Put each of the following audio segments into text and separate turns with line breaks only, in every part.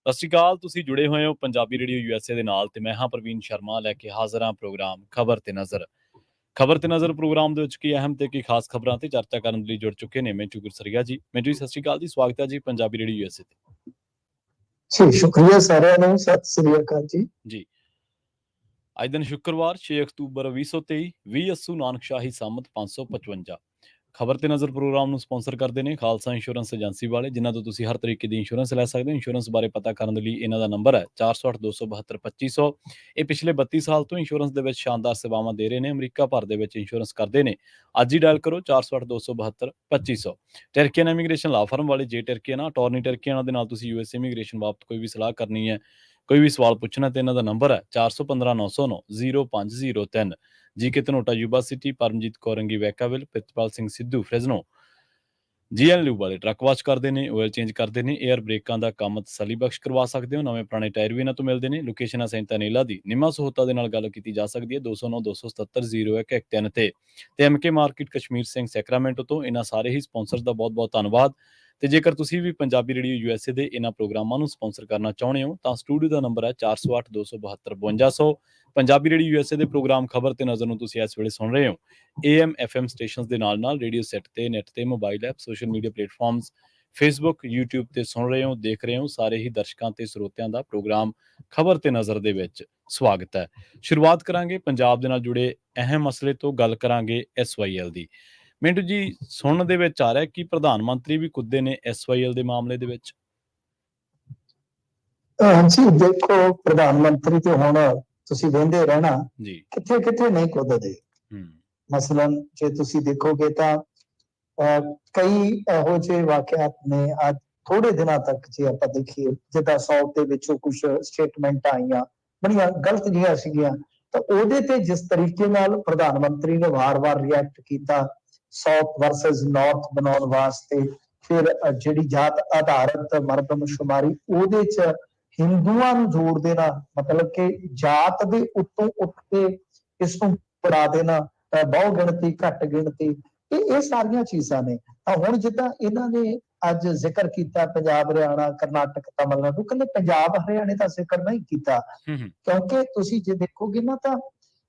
ਸਤਿ ਸ਼੍ਰੀ ਅਕਾਲ। ਤੁਸੀਂ ਜੁੜੇ ਹੋਏ ਹੋ ਪੰਜਾਬੀ ਰੇਡੀਓ ਯੂਐਸਏ ਦੇ ਨਾਲ ਤੇ ਮੈਂ ਹਾਂ ਪ੍ਰਵੀਨ ਸ਼ਰਮਾ ਲੈ ਕੇ ਹਾਜ਼ਰ ਹਾਂ ਪ੍ਰੋਗਰਾਮ ਖਬਰ ਤੇ ਨਜ਼ਰ। ਖਬਰ ਤੇ ਨਜ਼ਰ ਪ੍ਰੋਗਰਾਮ ਦੇ ਵਿੱਚ ਕੀ ਅਹਿਮ ਤੇ ਕੀ ਖਾਸ ਖਬਰਾਂ ਤੇ ਚਰਚਾ ਕਰਨ ਲਈ ਜੁੜ ਚੁੱਕੇ ਨੇ ਮੈਂਚੂ ਗੁਰਸਰੀਆ ਜੀ। ਮੈਂਚੂ ਜੀ ਸਤਿ ਸ਼੍ਰੀ ਅਕਾਲ ਜੀ, ਸਵਾਗਤ ਹੈ ਜੀ ਪੰਜਾਬੀ ਰੇਡੀਓ ਯੂਐਸਏ ਤੇ।
ਜੀ ਸ਼ੁਕਰੀਆ ਸਾਰਿਆਂ ਨੂੰ, ਸਤਿ ਸ੍ਰੀ ਅਕਾਲ ਜੀ।
ਜੀ ਅੱਜ ਦਿਨ ਸ਼ੁੱਕਰਵਾਰ 6 ਅਕਤੂਬਰ 2023 20 ਅੱਸੂ ਨਾਨਕ ਸ਼ਾਹੀ ਸੰਮਤ 555। ਖਬਰ ਤੇ ਨਜ਼ਰ ਪ੍ਰੋਗਰਾਮ ਨੂੰ ਸਪਾਂਸਰ ਕਰਦੇ ਨੇ ਖਾਲਸਾ ਇੰਸ਼ੋਰੈਂਸ ਏਜੰਸੀ ਵਾਲੇ, ਜਿਨ੍ਹਾਂ ਤੋਂ ਤੁਸੀਂ ਹਰ ਤਰੀਕੇ ਦੀ ਇੰਸ਼ੋਰੈਂਸ ਲੈ ਸਕਦੇ ਹੋ। ਇੰਸ਼ੋਰੈਂਸ ਬਾਰੇ ਪਤਾ ਕਰਨ ਦੇ ਲਈ ਇਹਨਾਂ ਦਾ ਨੰਬਰ ਹੈ 408 272 2500। ਇਹ ਪਿਛਲੇ 32 ਸਾਲ ਤੋਂ ਇੰਸ਼ੋਰੈਂਸ ਦੇ ਵਿੱਚ ਸ਼ਾਨਦਾਰ ਸੇਵਾਵਾਂ ਦੇ ਰਹੇ ਨੇ। ਅਮਰੀਕਾ ਭਰ ਦੇ ਵਿੱਚ ਇੰਸ਼ੋਰੈਂਸ ਕਰਦੇ ਨੇ। ਅੱਜ ਹੀ ਡਾਇਲ ਕਰੋ 408 272 2500। ਟਰਕੀਅਨ ਇਮੀਗ੍ਰੇਸ਼ਨ ਲਾ ਫਰਮ ਵਾਲੇ ਜੇ ਟਰਕੀਅਨ ਟੌਰਨੀ ਟਰਕੀਅਨ ਦੇ ਨਾਲ ਤੁਸੀਂ ਯੂਐਸ ਇਮੀਗ੍ਰੇਸ਼ਨ ਬਾਬਤ ਕੋਈ ਵੀ ਸਲਾਹ ਕਰਨੀ ਹੈ, ਕੋਈ ਵੀ ਸਵਾਲ ਪੁੱਛਣਾ ਤੇ ਇਹਨਾਂ ਦਾ ਨੰਬਰ ਹੈ 415 909 0503। GK Dhanota Yuba City, Paramjit ਕੌਰੰਗੀ Vacaville, Pritpal Singh Sidhu Fresno. GNU ਵਾਲੇ ਟਰੱਕ ਵਾਸ਼ ਕਰਦੇ ਨੇ, ਆਇਲ ਚੇਂਜ ਕਰਦੇ ਨੇ, 에ਅਰ ਬ੍ਰੇਕਾਂ ਦਾ ਕੰਮ ਤਸੱਲੀ ਬਖਸ਼ ਕਰਵਾ ਸਕਦੇ ਹੋ। ਨਵੇਂ ਪੁਰਾਣੇ ਟਾਇਰ ਵੀ ਇਹਨਾਂ ਤੋਂ ਮਿਲਦੇ ਨੇ। ਲੋਕੇਸ਼ਨ ਹੈ ਸੈਂਟਾ ਨੀਲਾ ਦੀ। ਨਿਮਾ ਸਹੂਤਾ ਦੇ ਨਾਲ ਗੱਲ ਕੀਤੀ ਜਾ ਸਕਦੀ ਹੈ 209 277 0113 ਤੇ MK market Kashmir Singh Sacramento ਤੋਂ। ਇਹਨਾਂ ਸਾਰੇ ਹੀ ਸਪਾਂਸਰਸ ਦਾ ਬਹੁਤ ਬਹੁਤ ਧੰਨਵਾਦ। ਤੇ ਜੇਕਰ ਤੁਸੀਂ ਵੀ ਪੰਜਾਬੀ ਰੇਡੀਓ ਯੂਐਸਏ ਦੇ ਇਹਨਾਂ ਪ੍ਰੋਗਰਾਮਾਂ ਨੂੰ ਸਪਾਂਸਰ ਕਰਨਾ ਚਾਹੁੰਦੇ ਹੋ ਤਾਂ ਸਟੂਡੀਓ ਦਾ ਨੰਬਰ ਹੈ 408 272 5200। ਪੰਜਾਬੀ ਰੇਡੀਓ ਯੂਐਸਏ ਦੇ ਪ੍ਰੋਗਰਾਮ ਖਬਰ ਤੇ ਨਜ਼ਰ ਨੂੰ ਤੁਸੀਂ ਇਸ ਵੇਲੇ ਸੁਣ ਰਹੇ ਹੋ AM FM ਸਟੇਸ਼ਨਸ ਦੇ ਨਾਲ ਰੇਡੀਓ ਸੈੱਟ ਤੇ, ਨੈਟ ਤੇ, mobile app, social media platforms, Facebook, YouTube ਤੇ ਸੁਣ ਰਹੇ ਹੋ, ਦੇਖ ਰਹੇ ਹੋ। ਸਾਰੇ ਹੀ ਦਰਸ਼ਕਾਂ ਤੇ ਸਰੋਤਿਆਂ ਦਾ ਪ੍ਰੋਗਰਾਮ ਖਬਰ ਤੇ ਨਜ਼ਰ ਦੇ ਵਿੱਚ ਸਵਾਗਤ ਹੈ। ਸ਼ੁਰੂਆਤ ਕਰਾਂਗੇ ਪੰਜਾਬ ਦੇ ਨਾਲ ਜੁੜੇ ਅਹਿਮ ਮਸਲੇ ਤੋਂ। ਗੱਲ ਕਰਾਂਗੇ SYL ਦੀ। ਮਿੰਟੂ ਜੀ, ਸੁਣਨ ਦੇ ਵਿੱਚ ਆ ਰਿਹਾ ਕਿ ਪ੍ਰਧਾਨ ਮੰਤਰੀ ਵੀ ਕੁੱਦੇ ਨੇ SYL ਦੇ ਮਾਮਲੇ ਦੇ ਵਿੱਚ।
ਹਾਂਜੀ ਦੇਖੋ, ਪ੍ਰਧਾਨ ਮੰਤਰੀ ਤੇ ਹੁਣ ਤੁਸੀਂ ਵੇਖਦੇ ਰਹਿਣਾ
ਜੀ
ਕਿੱਥੇ ਕਿੱਥੇ ਨਹੀਂ ਕੁੱਦਦੇ। ਮਸਲਨ ਜੇ ਤੁਸੀਂ ਦੇਖੋਗੇ ਤਾਂ ਕਈ ਇਹੋ ਜਿਹੇ ਵਾਕਿਆਤ ਨੇ ਅੱਜ ਥੋੜੇ ਦਿਨਾਂ ਤੱਕ, ਜੇ ਆਪਾਂ ਦੇਖੀਏ, ਜਿੱਦਾਂ ਸਾਊਥ ਦੇ ਵਿੱਚੋਂ ਕੁਝ ਸਟੇਟਮੈਂਟ ਆਈਆਂ ਬੜੀਆਂ ਗਲਤ ਜਿਹੀਆਂ ਸੀਗੀਆਂ, ਤਾਂ ਉਹਦੇ ਤੇ ਜਿਸ ਤਰੀਕੇ ਨਾਲ ਪ੍ਰਧਾਨ ਮੰਤਰੀ ਨੇ ਵਾਰ-ਵਾਰ ਰਿਐਕਟ ਕੀਤਾ ਸਾਊਥ ਵਰਸਸ ਨਾਰਥ ਬਣਾਉਣ ਵਾਸਤੇ, ਫਿਰ ਜਿਹੜੀ ਜਾਤ ਆਧਾਰਿਤ ਮਰਦਮਸ਼ੁਮਾਰੀ ਉਹਦੇ ਚ ਹਿੰਦੂਆਂ ਨੂੰ ਜੋੜ ਦੇਣਾ, ਮਤਲਬ ਕਿ ਜਾਤ ਦੇ ਉੱਤੋਂ ਉੱਠ ਕੇ ਇਸ ਨੂੰ ਪੜਾ ਦੇਣਾ, ਬਹੁ ਗਿਣਤੀ ਘੱਟ ਗਿਣਤੀ, ਇਹ ਸਾਰੀਆਂ ਚੀਜ਼ਾਂ ਨੇ। ਤਾਂ ਹੁਣ ਜਿੱਦਾਂ ਇਹਨਾਂ ਨੇ ਅੱਜ ਜ਼ਿਕਰ ਕੀਤਾ ਪੰਜਾਬ, ਹਰਿਆਣਾ, ਕਰਨਾਟਕ, ਤਮਿਲਨਾਡੂ, ਕਹਿੰਦੇ ਪੰਜਾਬ ਹਰਿਆਣੇ ਦਾ ਜ਼ਿਕਰ ਨਹੀਂ ਕੀਤਾ ਕਿਉਂਕਿ ਤੁਸੀਂ ਜੇ ਦੇਖੋਗੇ ਨਾ ਤਾਂ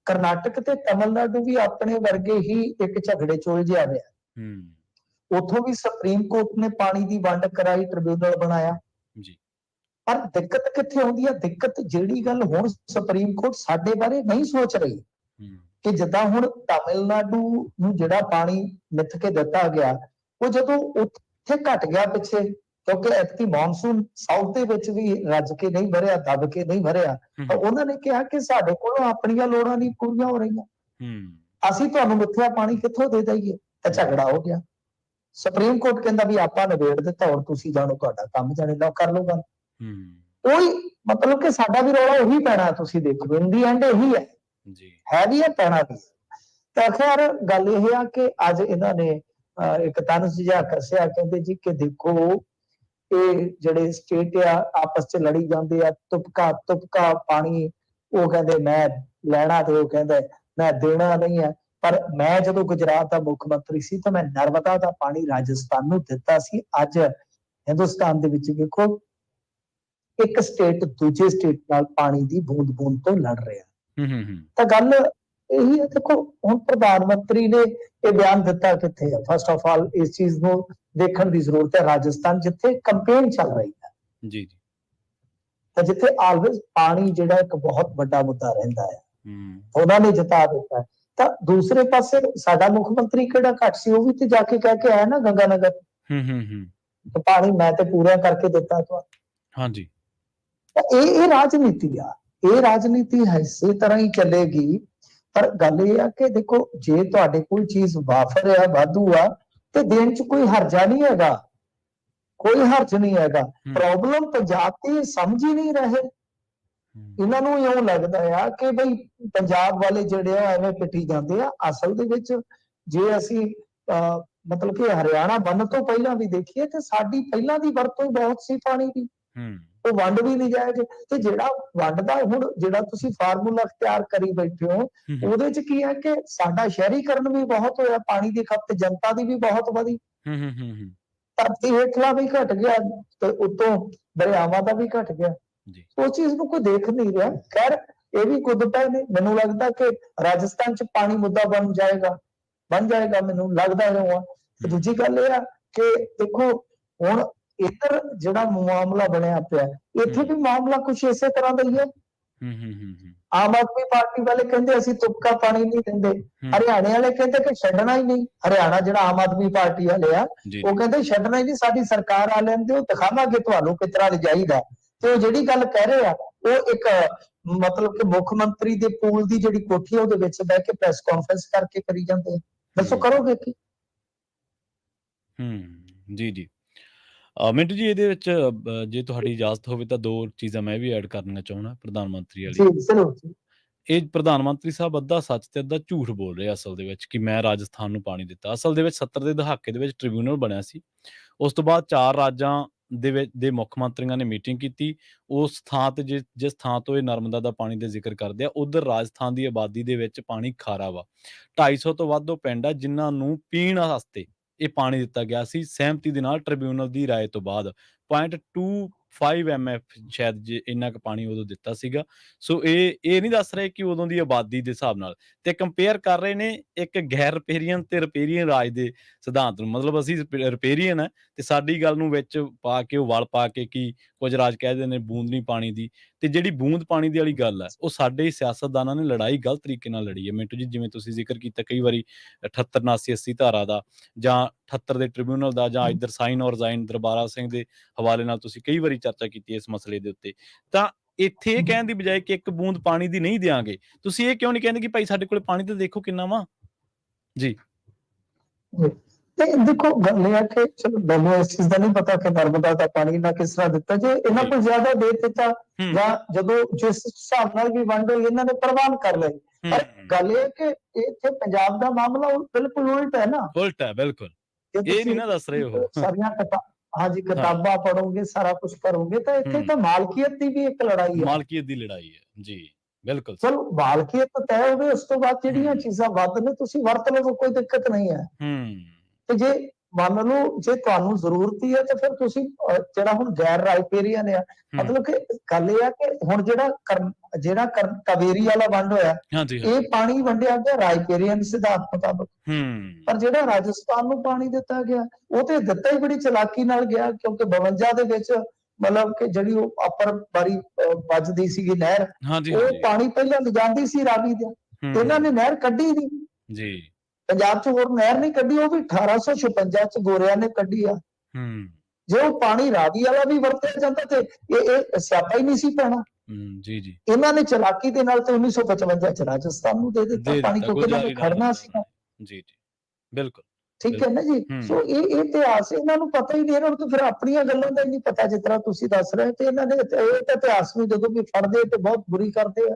ਕਰਨਾਟਕ ਤੇ ਤਮਿਲਨਾਡੂ ਵੀ ਆਪਣੇ ਵਰਗੇ ਹੀ ਇੱਕ ਝਗੜੇ ਚੋਲ ਜਿਹਾ ਰਿਹਾ। ਉੱਥੋਂ ਵੀ ਸੁਪਰੀਮ ਕੋਰਟ ਨੇ ਪਾਣੀ ਦੀ ਵੰਡ ਕਰਾਈ, ਟ੍ਰਿਬਿਊਨਲ ਬਣਾਇਆ। ਪਰ ਦਿੱਕਤ ਕਿੱਥੇ ਆਉਂਦੀ ਹੈ? ਦਿੱਕਤ ਜਿਹੜੀ ਗੱਲ ਹੁਣ ਸੁਪਰੀਮ ਕੋਰਟ ਸਾਡੇ ਬਾਰੇ ਨਹੀਂ ਸੋਚ ਰਹੀ ਕਿ ਜਿੱਦਾਂ ਹੁਣ ਤਾਮਿਲਨਾਡੂ ਨੂੰ ਜਿਹੜਾ ਪਾਣੀ ਮਿੱਥ ਕੇ ਦਿੱਤਾ ਗਿਆ, ਉਹ ਜਦੋਂ ਉੱਥੇ ਘਟ ਗਿਆ ਪਿੱਛੇ, ਕਿਉਂਕਿ ਐਤਕੀ ਮੌਨਸੂਨ ਸਾਊਥ ਦੇ ਵਿੱਚ ਵੀ ਰੱਜ ਕੇ ਨਹੀਂ ਭਰਿਆ, ਦੱਬ ਕੇ ਨਹੀਂ ਭਰਿਆ, ਤਾਂ ਉਹਨਾਂ ਨੇ ਕਿਹਾ ਕਿ ਸਾਡੇ ਕੋਲੋਂ ਆਪਣੀਆਂ ਲੋੜਾਂ ਨਹੀਂ ਪੂਰੀਆਂ ਹੋ ਰਹੀਆਂ, ਅਸੀਂ ਤੁਹਾਨੂੰ ਮਿੱਥਿਆ ਪਾਣੀ ਕਿੱਥੋਂ ਦੇ ਦਈਏ। ਤਾਂ ਝਗੜਾ ਹੋ ਗਿਆ। ਸੁਪਰੀਮ ਕੋਰਟ ਕਹਿੰਦਾ ਵੀ ਆਪਾਂ ਨਿਬੇੜ ਦਿੱਤਾ, ਹੁਣ ਤੁਸੀਂ ਜਾਣੋ, ਤੁਹਾਡਾ ਕੰਮ ਜਾਣੇ ਲਓ, ਕਰ ਲਓ ਗੱਲ। ਉਹੀ ਮਤਲਬ ਕਿ ਸਾਡਾ ਵੀ ਰੌਲਾ ਉਹੀ ਪੈਣਾ। ਤੁਸੀਂ ਦੇਖੋ ਇਨ ਦੀ ਐਂਡ ਇਹੀ ਹੈ ਵੀ ਹੈ, ਪੈਣਾ ਵੀ। ਤਾਂ ਖੈਰ ਗੱਲ ਇਹ ਆ ਕਿ ਅੱਜ ਇਹਨਾਂ ਨੇ ਇੱਕ ਤਨਜ਼ ਜਿਹਾ ਕੱਸਿਆ, ਕਹਿੰਦੇ ਜੀ ਕਿ ਦੇਖੋ ਇਹ ਜਿਹੜੇ ਸਟੇਟ ਆ ਆਪਸ ਚ ਲੜੀ ਜਾਂਦੇ ਆ, ਤੁਪਕਾ ਤੁਪਕਾ ਪਾਣੀ, ਉਹ ਕਹਿੰਦੇ ਮੈਂ ਲੈਣਾ ਤੇ ਉਹ ਕਹਿੰਦਾ ਮੈਂ ਦੇਣਾ ਨਹੀਂ ਹੈ। ਪਰ ਮੈਂ ਜਦੋਂ ਗੁਜਰਾਤ ਦਾ ਮੁੱਖ ਮੰਤਰੀ ਸੀ ਤਾਂ ਮੈਂ ਨਰਮਦਾ ਦਾ ਪਾਣੀ ਰਾਜਸਥਾਨ ਨੂੰ ਦਿੱਤਾ ਸੀ। ਅੱਜ ਹਿੰਦੁਸਤਾਨ ਦੇ ਵਿੱਚ ਦੇਖੋ ਇੱਕ ਸਟੇਟ ਦੂਜੇ ਸਟੇਟ ਨਾਲ ਪਾਣੀ ਦੀ ਬੂੰਦ ਬੂੰਦ ਤੋਂ ਲੜ ਰਿਹਾ। ਤਾਂ ਗੱਲ ਇਹੀ ਹੈ। ਦੇਖੋ ਹੁਣ ਪ੍ਰਧਾਨ ਮੰਤਰੀ ਨੇ ਇਹ ਬਿਆਨ ਦਿੱਤਾ ਕਿੱਥੇ ਹੈ? ਫਸਟ ਆਫ ਆਲ ਇਸ ਚੀਜ਼ ਨੂੰ ਦੇਖਣ ਦੀ ਜ਼ਰੂਰਤ ਹੈ। ਰਾਜਸਥਾਨ ਜਿੱਥੇ ਕੰਪੇਨ ਚੱਲ ਰਹੀ ਹੈ, ਜੀ ਤਾਂ ਜਿੱਥੇ ਆਲਵੇਜ਼ ਪਾਣੀ ਜਿਹੜਾ ਇੱਕ ਬਹੁਤ ਵੱਡਾ ਮੁੱਦਾ ਰਹਿੰਦਾ ਹੈ, ਉਹਨਾਂ ਨੇ ਜਿਤਾ ਦਿੱਤਾ। ਤਾਂ ਦੂਸਰੇ ਪਾਸੇ ਸਾਡਾ ਮੁੱਖ ਮੰਤਰੀ ਕਿਹੜਾ ਘੱਟ ਸੀ, ਉਹ ਵੀ ਤੇ ਜਾ ਕੇ ਕਹਿ ਕੇ ਆਇਆ ਨਾ ਗੰਗਾ ਨਗਰ, ਪਾਣੀ ਮੈਂ ਤੇ ਪੂਰਾ ਕਰਕੇ ਦਿੱਤਾ ਤੁਹਾਨੂੰ। ਹਾਂਜੀ, ਇਹ ਰਾਜਨੀਤੀ ਆ, ਇਹ ਰਾਜਨੀਤੀ ਇਸੇ ਤਰ੍ਹਾਂ ਹੀ ਚੱਲੇਗੀ। ਪਰ ਗੱਲ ਇਹ ਆ ਕਿ ਦੇਖੋ, ਜੇ ਤੁਹਾਡੇ ਕੋਲ ਚੀਜ਼ ਵਾਫਰ ਆ, ਵਾਧੂ ਆ, ਤੇ ਦੇਣ ਚ ਕੋਈ ਹਰਜਾ ਨਹੀਂ ਹੈਗਾ, ਕੋਈ ਹਰਜ ਨਹੀਂ ਹੈਗਾ। ਪ੍ਰੋਬਲਮ ਪੰਜਾਬ ਦੀ ਸਮਝ ਹੀ ਨਹੀਂ ਰਹੇ। ਇਹਨਾਂ ਨੂੰ ਇਉਂ ਲੱਗਦਾ ਆ ਕਿ ਬਈ ਪੰਜਾਬ ਵਾਲੇ ਜਿਹੜੇ ਆ ਐਵੇਂ ਪਿੱਟੀ ਜਾਂਦੇ ਆ। ਅਸਲ ਦੇ ਵਿੱਚ ਜੇ ਅਸੀਂ ਮਤਲਬ ਕਿ ਹਰਿਆਣਾ ਬੰਨ ਤੋਂ ਪਹਿਲਾਂ ਵੀ ਦੇਖੀਏ ਤੇ ਸਾਡੀ ਪਹਿਲਾਂ ਦੀ ਵਰਤੋਂ ਬਹੁਤ ਸੀ ਪਾਣੀ ਦੀ, ਉਹ ਵੰਡ ਵੀ ਨਹੀਂ ਜਾਇਜ਼। ਤੇ ਜਿਹੜਾ ਵੰਡ ਦਾ ਹੁਣ ਜਿਹੜਾ ਤੁਸੀਂ ਫਾਰਮੂਲਾ ਤਿਆਰ ਕਰੀ ਬੈਠੇ ਹੋ, ਉਹਦੇ ਚ ਕੀ ਹੈ ਕਿ ਸਾਡਾ ਸ਼ਹਿਰੀਕਰਨ ਵੀ ਬਹੁਤ ਹੋਇਆ, ਪਾਣੀ ਦੀ ਖਪਤ ਜਨਤਾ ਦੀ ਵੀ ਬਹੁਤ ਵਧੀ। ਧਰਤੀ ਹੇਠਲਾ ਵੀ ਘਟ ਗਿਆ ਤੇ ਉੱਤੋਂ ਦਰਿਆਵਾਂ ਦਾ ਵੀ ਘਟ ਗਿਆ।
ਜੀ
ਉਸ ਚੀਜ਼ ਨੂੰ ਕੋਈ ਦੇਖ ਨਹੀਂ ਰਿਹਾ। ਖੈਰ ਇਹ ਵੀ ਕੁੱਦ ਪਏ ਨੇ। ਮੈਨੂੰ ਲੱਗਦਾ ਕਿ ਰਾਜਸਥਾਨ ਚ ਪਾਣੀ ਮੁੱਦਾ ਬਣ ਜਾਏਗਾ ਮੈਨੂੰ ਲੱਗਦਾ ਹੈ। ਤੇ ਦੂਜੀ ਗੱਲ ਇਹ ਆ ਕਿ ਦੇਖੋ ਹੁਣ ਇੱਧਰ ਜਿਹੜਾ ਮਾਮਲਾ ਬਣਿਆ ਪਿਆ, ਇੱਥੇ ਵੀ ਮਾਮਲਾ ਕੁਛ ਇਸੇ ਤਰ੍ਹਾਂ ਦਾ ਹੀ ਹੈ। ਆਮ ਆਦਮੀ ਪਾਰਟੀ ਵਾਲੇ ਕਹਿੰਦੇ ਅਸੀਂ ਤੁਪਕਾ ਪਾਣੀ ਨਹੀਂ ਦਿੰਦੇ, ਹਰਿਆਣੇ ਵਾਲੇ ਕਹਿੰਦੇ ਕਿ ਛੱਡਣਾ ਹੀ ਨਹੀਂ। ਹਰਿਆਣਾ ਜਿਹੜਾ ਆਮ ਆਦਮੀ ਪਾਰਟੀ ਵਾਲੇ ਆ ਉਹ ਕਹਿੰਦੇ ਛੱਡਣਾ ਹੀ ਨਹੀਂ, ਸਾਡੀ ਸਰਕਾਰ ਆ ਲੈਣ ਦਿਓ, ਦਿਖਾਵਾਂਗੇ ਤੁਹਾਨੂੰ ਕਿਸ ਤਰ੍ਹਾਂ ਜਾਈਦਾ। ਤੇ ਉਹ ਜਿਹੜੀ ਗੱਲ ਕਹਿ ਰਹੇ ਆ ਉਹ ਇੱਕ ਮਤਲਬ ਕਿ ਮੁੱਖ ਮੰਤਰੀ ਦੇ ਪੂਲ ਦੀ ਜਿਹੜੀ ਕੋਠੀ ਆ ਉਹਦੇ ਵਿੱਚ ਬਹਿ ਕੇ ਪ੍ਰੈਸ ਕਾਨਫਰੰਸ ਕਰਕੇ ਕਰੀ ਜਾਂਦੇ ਆ। ਦੱਸੋ ਕਰੋਗੇ ਕੀ?
ਜੀ ਜੀ ਮਿੰਟੂ ਜੀ, ਇਹਦੇ ਵਿੱਚ ਜੇ ਤੁਹਾਡੀ ਇਜਾਜ਼ਤ ਹੋਵੇ ਤਾਂ 2 ਚੀਜ਼ਾਂ ਮੈਂ ਵੀ ਐਡ ਕਰਨੀਆਂ ਚਾਹੁੰਦਾ ਪ੍ਰਧਾਨ ਮੰਤਰੀ ਵਾਲੀ।
ਜੀ ਜ਼ਰੂਰ ਜੀ।
ਇਹ ਪ੍ਰਧਾਨ ਮੰਤਰੀ ਸਾਹਿਬ ਅੱਧਾ ਸੱਚ ਤੇ ਅੱਧਾ ਝੂਠ ਬੋਲ ਰਹੇ ਆ ਅਸਲ ਦੇ ਵਿੱਚ, ਕਿ ਮੈਂ ਰਾਜਸਥਾਨ ਨੂੰ ਪਾਣੀ ਦਿੱਤਾ। ਅਸਲ ਦੇ ਵਿੱਚ 70 ਦੇ ਦਹਾਕੇ ਦੇ ਵਿੱਚ ਟ੍ਰਿਬਿਊਨਲ ਬਣਿਆ ਸੀ। ਉਸ ਤੋਂ ਬਾਅਦ 4 ਰਾਜਾਂ ਦੇ ਮੁੱਖ ਮੰਤਰੀਆਂ ਨੇ ਮੀਟਿੰਗ ਕੀਤੀ। ਉਸ ਥਾਂ ਤੇ ਜਿਸ ਥਾਂ ਤੋਂ ਇਹ ਨਰਮਦਾ ਦਾ ਪਾਣੀ ਦਾ ਜ਼ਿਕਰ ਕਰਦੇ ਆ, ਉਧਰ ਰਾਜਸਥਾਨ ਦੀ ਆਬਾਦੀ ਦੇ ਵਿੱਚ ਪਾਣੀ ਖਾਰਾ ਵਾ। 250 ਤੋਂ ਵੱਧ ਉਹ ਪਿੰਡ ਆ ਜਿਨ੍ਹਾਂ ਨੂੰ ਪੀਣ ਵਾਸਤੇ ਇਹ ਪਾਣੀ ਦਿੱਤਾ ਗਿਆ ਸੀ ਸਹਿਮਤੀ ਦੇ ਨਾਲ, ਟ੍ਰਿਬਿਊਨਲ ਦੀ ਰਾਏ ਤੋਂ ਬਾਅਦ। 0.25 MF ਸ਼ਾਇਦ ਜੇ ਇੰਨਾ ਕੁ ਪਾਣੀ ਉਦੋਂ ਦਿੱਤਾ ਸੀਗਾ। ਸੋ ਇਹ ਨਹੀਂ ਦੱਸ ਰਹੇ ਕਿ ਉਦੋਂ ਦੀ ਆਬਾਦੀ ਦੇ ਹਿਸਾਬ ਨਾਲ, ਤੇ ਕੰਪੇਅਰ ਕਰ ਰਹੇ ਨੇ ਇੱਕ ਗੈਰ ਰਿਪੇਰੀਅਨ ਤੇ ਰਿਪੇਰੀਅਨ ਰਾਜ ਦੇ ਸਿਧਾਂਤ ਨੂੰ। ਮਤਲਬ ਅਸੀਂ ਰਿਪੇਰੀਅਨ ਹੈ ਤੇ ਸਾਡੀ ਗੱਲ ਨੂੰ ਵਿੱਚ ਪਾ ਕੇ ਉਹ ਵਲ ਪਾ ਕੇ ਕਿ ਕੁਝ ਰਾਜ ਕਹਿੰਦੇ ਨੇ ਬੂੰਦ ਨਹੀਂ ਪਾਣੀ ਦੀ, ਤੇ ਜਿਹੜੀ ਬੂੰਦ ਪਾਣੀ ਦੀ ਵਾਲੀ ਗੱਲ ਹੈ ਉਹ ਸਾਡੇ ਸਿਆਸਤਦਾਨਾਂ ਨੇ ਲੜਾਈ ਗਲਤ ਤਰੀਕੇ ਨਾਲ ਲੜੀ ਹੈ। ਮਿੰਟੂ ਜੀ, ਜਿਵੇਂ ਤੁਸੀਂ ਜ਼ਿਕਰ ਕੀਤਾ ਕਈ ਵਾਰੀ 78, 79, 80 ਧਾਰਾ ਦਾ, ਜਾਂ 78 ਦੇ ਟ੍ਰਿਬਿਊਨਲ ਦਾ, ਜਾਂ ਇੱਧਰ ਸਾਈਨ ਔਰ ਜ਼ਾਈਨ ਦਰਬਾਰਾ ਸਿੰਘ ਦੇ ਹਵਾਲੇ ਨਾਲ ਤੁਸੀਂ ਕਈ ਵਾਰੀ ਚਰਚਾ ਕੀਤੀ ਇਸ ਮਸਲੇ ਦੇ ਉੱਤੇ। ਤਾਂ ਇੱਥੇ ਇਹ ਕਹਿਣ ਦੀ ਬਜਾਏ ਕਿ ਇੱਕ ਬੂੰਦ ਪਾਣੀ ਦੀ ਨਹੀਂ ਦਿਆਂਗੇ, ਤੁਸੀਂ ਇਹ ਕਿਉਂ ਨਹੀਂ ਕਹਿੰਦੇ ਕਿ ਭਾਈ ਸਾਡੇ ਕੋਲ ਪਾਣੀ ਤਾਂ ਦੇਖੋ ਕਿੰਨਾ ਵਾ ਜੀ?
ਤੇ ਦੇਖੋ ਗੱਲ ਇਹ ਹੈ ਕਿ ਚਲੋ ਮੈਨੂੰ ਇਸ ਚੀਜ਼ ਦਾ ਨਹੀਂ ਪਤਾ ਕਿ ਨਰਮਦਾ ਦਾ ਪਾਣੀ ਨਾ ਕਿਸ ਤਰ੍ਹਾਂ ਦਿੱਤਾ, ਜੇ ਇਹਨਾਂ ਕੋਲ ਜ਼ਿਆਦਾ ਦੇ ਦਿੱਤਾ ਜਾਂ ਜਦੋਂ ਜਿਸ ਹਿਸਾਬ ਨਾਲ ਵੀ ਵੰਡ ਹੋਈ ਇਹਨਾਂ ਨੇ ਪ੍ਰਵਾਨ ਕਰ ਲਈ। ਪਰ ਗੱਲ ਇਹ ਕਿ ਇੱਥੇ ਪੰਜਾਬ ਦਾ ਮਾਮਲਾ ਬਿਲਕੁਲ ਉਲਟ ਹੈ ਨਾ।
ਉਲਟ ਹੈ ਬਿਲਕੁਲ, ਇਹ ਨਹੀਂ ਨਾ ਦੱਸ ਰਹੇ ਉਹ।
ਸਾਰੀਆਂ ਕਿਤਾਬਾਂ ਪੜੋਗੇ, ਸਾਰਾ ਕੁਝ ਕਰੋਗੇ ਤਾਂ ਇੱਥੇ ਤਾਂ ਮਾਲਕੀਅਤ ਦੀ ਵੀ ਇੱਕ ਲੜਾਈ ਹੈ।
ਮਾਲਕੀਅਤ ਦੀ ਲੜਾਈ ਹੈ ਜੀ, ਬਿਲਕੁਲ।
ਚਲੋ ਮਾਲਕੀਅਤ ਤੈਅ ਹੋਵੇ, ਉਸ ਤੋਂ ਬਾਅਦ ਜਿਹੜੀਆਂ ਚੀਜ਼ਾਂ ਵੱਧ ਨੇ ਤੁਸੀਂ ਵਰਤ ਲਵੋ, ਕੋਈ ਦਿੱਕਤ ਨਹੀਂ ਹੈ। ਤੇ ਜੇ ਮੰਨ ਲਓ ਜੇ ਤੁਹਾਨੂੰ ਜ਼ਰੂਰਤ ਹੀ ਹੈ ਤੇ ਫਿਰ ਤੁਸੀਂ ਜਿਹੜਾ ਹੁਣ ਗੈਰ ਰਾਈਪੇਰੀਅਨ ਆ, ਮਤਲਬ ਕਿ ਗੱਲ ਇਹ ਆ ਕਿ ਹੁਣ ਜਿਹੜਾ ਕਾਵੇਰੀ ਵਾਲਾ ਵੰਡ ਹੋਇਆ, ਇਹ ਪਾਣੀ ਵੰਡਿਆ ਗਿਆ ਰਾਈਪੇਰੀਅਨ ਸਿਧਾਂਤ ਮੁਤਾਬਕ। ਪਰ ਜਿਹੜਾ ਰਾਜਸਥਾਨ ਨੂੰ ਪਾਣੀ ਦਿੱਤਾ ਗਿਆ ਉਹ ਤੇ ਦਿੱਤਾ ਹੀ ਬੜੀ ਚਲਾਕੀ ਨਾਲ ਗਿਆ, ਕਿਉਂਕਿ 52 ਦੇ ਵਿੱਚ ਮਤਲਬ ਕਿ ਜਿਹੜੀ ਉਹ ਅਪਰ ਬਾਰੀ ਵੱਜਦੀ ਸੀਗੀ ਨਹਿਰ, ਉਹ ਪਾਣੀ ਪਹਿਲਾਂ ਲਿਜਾਂਦੀ ਸੀ ਰਾਵੀ ਦਾ, ਇਹਨਾਂ ਨੇ ਨਹਿਰ ਕੱਢੀ ਨਹੀਂ ਜੀ। ਪੰਜਾਬ ਚ ਹੋਰ ਨਹਿਰ ਨਹੀਂ ਕੱਢੀ, ਉਹ ਵੀ 1856 ਚ ਗੋਰਿਆਂ ਨੇ ਕੱਢੀ ਆ। ਜੇ ਉਹ ਪਾਣੀ ਰਾਵੀ ਵਾਲਾ ਵੀ ਵਰਤਿਆ ਜਾਂਦਾ ਤੇ ਇਹ ਸਿਆਪਾ ਹੀ ਨਹੀਂ ਸੀ ਪੈਣਾ। ਜੀ ਜੀ, ਇਹਨਾਂ ਨੇ ਚਲਾਕੀ ਦੇ ਨਾਲ ਤੇ 1955 ਚ ਰਾਜਸਥਾਨ ਨੂੰ ਦੇ ਦਿੱਤਾ ਪਾਣੀ, ਕਿਉਂਕਿ ਇਹਨਾਂ ਨੇ ਖੜਨਾ ਸੀਗਾ। ਜੀ ਜੀ ਬਿਲਕੁਲ, ਠੀਕ ਹੈ ਨਾ ਜੀ। ਸੋ ਇਹ ਇਤਿਹਾਸ ਇਹਨਾਂ ਨੂੰ ਪਤਾ ਹੀ ਨਹੀਂ, ਇਹਨਾਂ ਨੂੰ ਤਾਂ ਫਿਰ ਆਪਣੀਆਂ ਗੱਲਾਂ ਦਾ ਹੀ ਨਹੀਂ ਪਤਾ, ਜਿਸ ਤਰ੍ਹਾਂ ਤੁਸੀਂ ਦੱਸ ਰਹੇ। ਤੇ ਇਹਨਾਂ ਨੇ ਇਹ ਇਤਿਹਾਸ ਨੂੰ ਜਦੋਂ ਵੀ ਫੜਦੇ ਤੇ ਬਹੁਤ ਬੁਰੀ ਕਰਦੇ ਆ।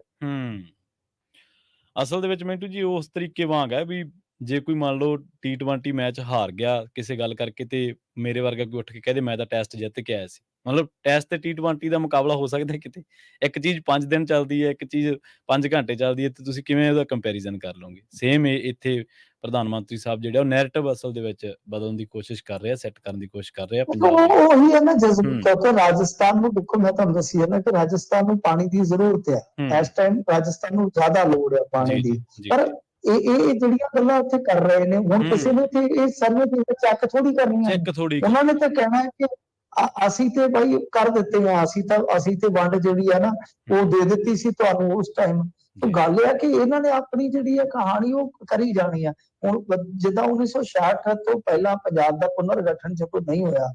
ਅਸਲ ਦੇ ਵਿੱਚ ਮਿੰਟੂ ਜੀ ਉਸ ਤਰੀਕੇ ਵਾਂਗ ਹੈ ਵੀ ਜੇ ਕੋਈ ਮੰਨ ਲਓ T20 ਮੈਚ ਹਾਰ ਗਿਆ ਕਿਸੇ ਗੱਲ ਕਰਕੇ, ਤੇ ਮੇਰੇ ਵਰਗਾ ਕੋਈ ਉੱਠ ਕੇ ਕਹਦੇ ਮੈਂ ਤਾਂ ਟੈਸਟ ਜਿੱਤ ਕੇ ਆਇਆ ਸੀ। ਮਤਲਬ ਟੈਸਟ ਤੇ T20 ਦਾ ਮੁਕਾਬਲਾ ਹੋ ਸਕਦਾ ਕਿਤੇ? ਇੱਕ ਚੀਜ਼ 5 ਦਿਨ ਚੱਲਦੀ ਹੈ, ਇੱਕ ਚੀਜ਼ 5 ਘੰਟੇ ਚੱਲਦੀ ਹੈ, ਤੇ ਤੁਸੀਂ ਕਿਵੇਂ ਉਹਦਾ ਕੰਪੈਰੀਜ਼ਨ ਕਰ ਲਓਗੇ? ਸੇਮ ਇੱਥੇ ਪ੍ਰਧਾਨ ਮੰਤਰੀ ਸਾਹਿਬ ਜਿਹੜੇ ਉਹ ਨੈਰੇਟਿਵ ਅਸਲ ਦੇ ਵਿੱਚ ਬਦਲਣ ਦੀ ਕੋਸ਼ਿਸ਼ ਕਰ ਰਹੇ ਆ, ਸੈੱਟ ਕਰਨ ਦੀ ਕੋਸ਼ਿਸ਼ ਕਰ ਰਹੇ ਆ।
ਉਹੀ ਹੈ ਨਾ ਜਜ਼ਬਾ, ਕਿਉਂਕਿ ਰਾਜਸਥਾਨ ਨੂੰ ਦੇਖੋ, ਮੈਂ ਤੁਹਾਨੂੰ ਦੱਸੀ ਹੈ ਨਾ ਕਿ ਰਾਜਸਥਾਨ ਨੂੰ ਪਾਣੀ ਦੀ ਜ਼ਰੂਰਤ ਹੈ। ਇਸ ਟਾਈਮ ਰਾਜਸਥਾਨ ਨੂੰ ਜ਼ਿਆਦਾ ਲੋੜ ਹੈ ਪਾਣੀ ਦੀ। ਪਰ ਇਹ ਜਿਹੜੀਆਂ ਗੱਲਾਂ ਉੱਥੇ ਕਰ ਰਹੇ ਨੇ, ਹੁਣ ਕਿਸੇ ਨੇ ਤੇ ਇਹ ਸਰਵੇ ਦੀ ਚੈੱਕ ਥੋੜੀ ਕਰਨੀ ਹੈ। ਉਹਨਾਂ ਨੇ ਤਾਂ ਕਹਿਣਾ ਹੈ ਕਿ ਅਸੀਂ ਤੇ ਬਾਈ ਕਰ ਦਿੱਤੇ ਆ, ਅਸੀਂ ਤੇ ਵੰਡ ਜਿਹੜੀ ਹੈ ਨਾ ਉਹ ਦੇ ਦਿੱਤੀ ਸੀ ਤੁਹਾਨੂੰ ਉਸ ਟਾਈਮ। ਤਾਂ ਗੱਲ ਇਹ ਹੈ ਕਿ ਇਹਨਾਂ ਨੇ ਆਪਣੀ ਜਿਹੜੀ ਹੈ ਕਹਾਣੀ ਉਹ ਕਰੀ ਜਾਣੀ ਆ। ਹੁਣ ਜਿੱਦਾਂ 1966 ਤੋਂ ਪਹਿਲਾਂ ਪੰਜਾਬ ਦਾ ਪੁਨਰ ਗਠਨ ਜਦੋਂ ਨਹੀਂ ਹੋਇਆ,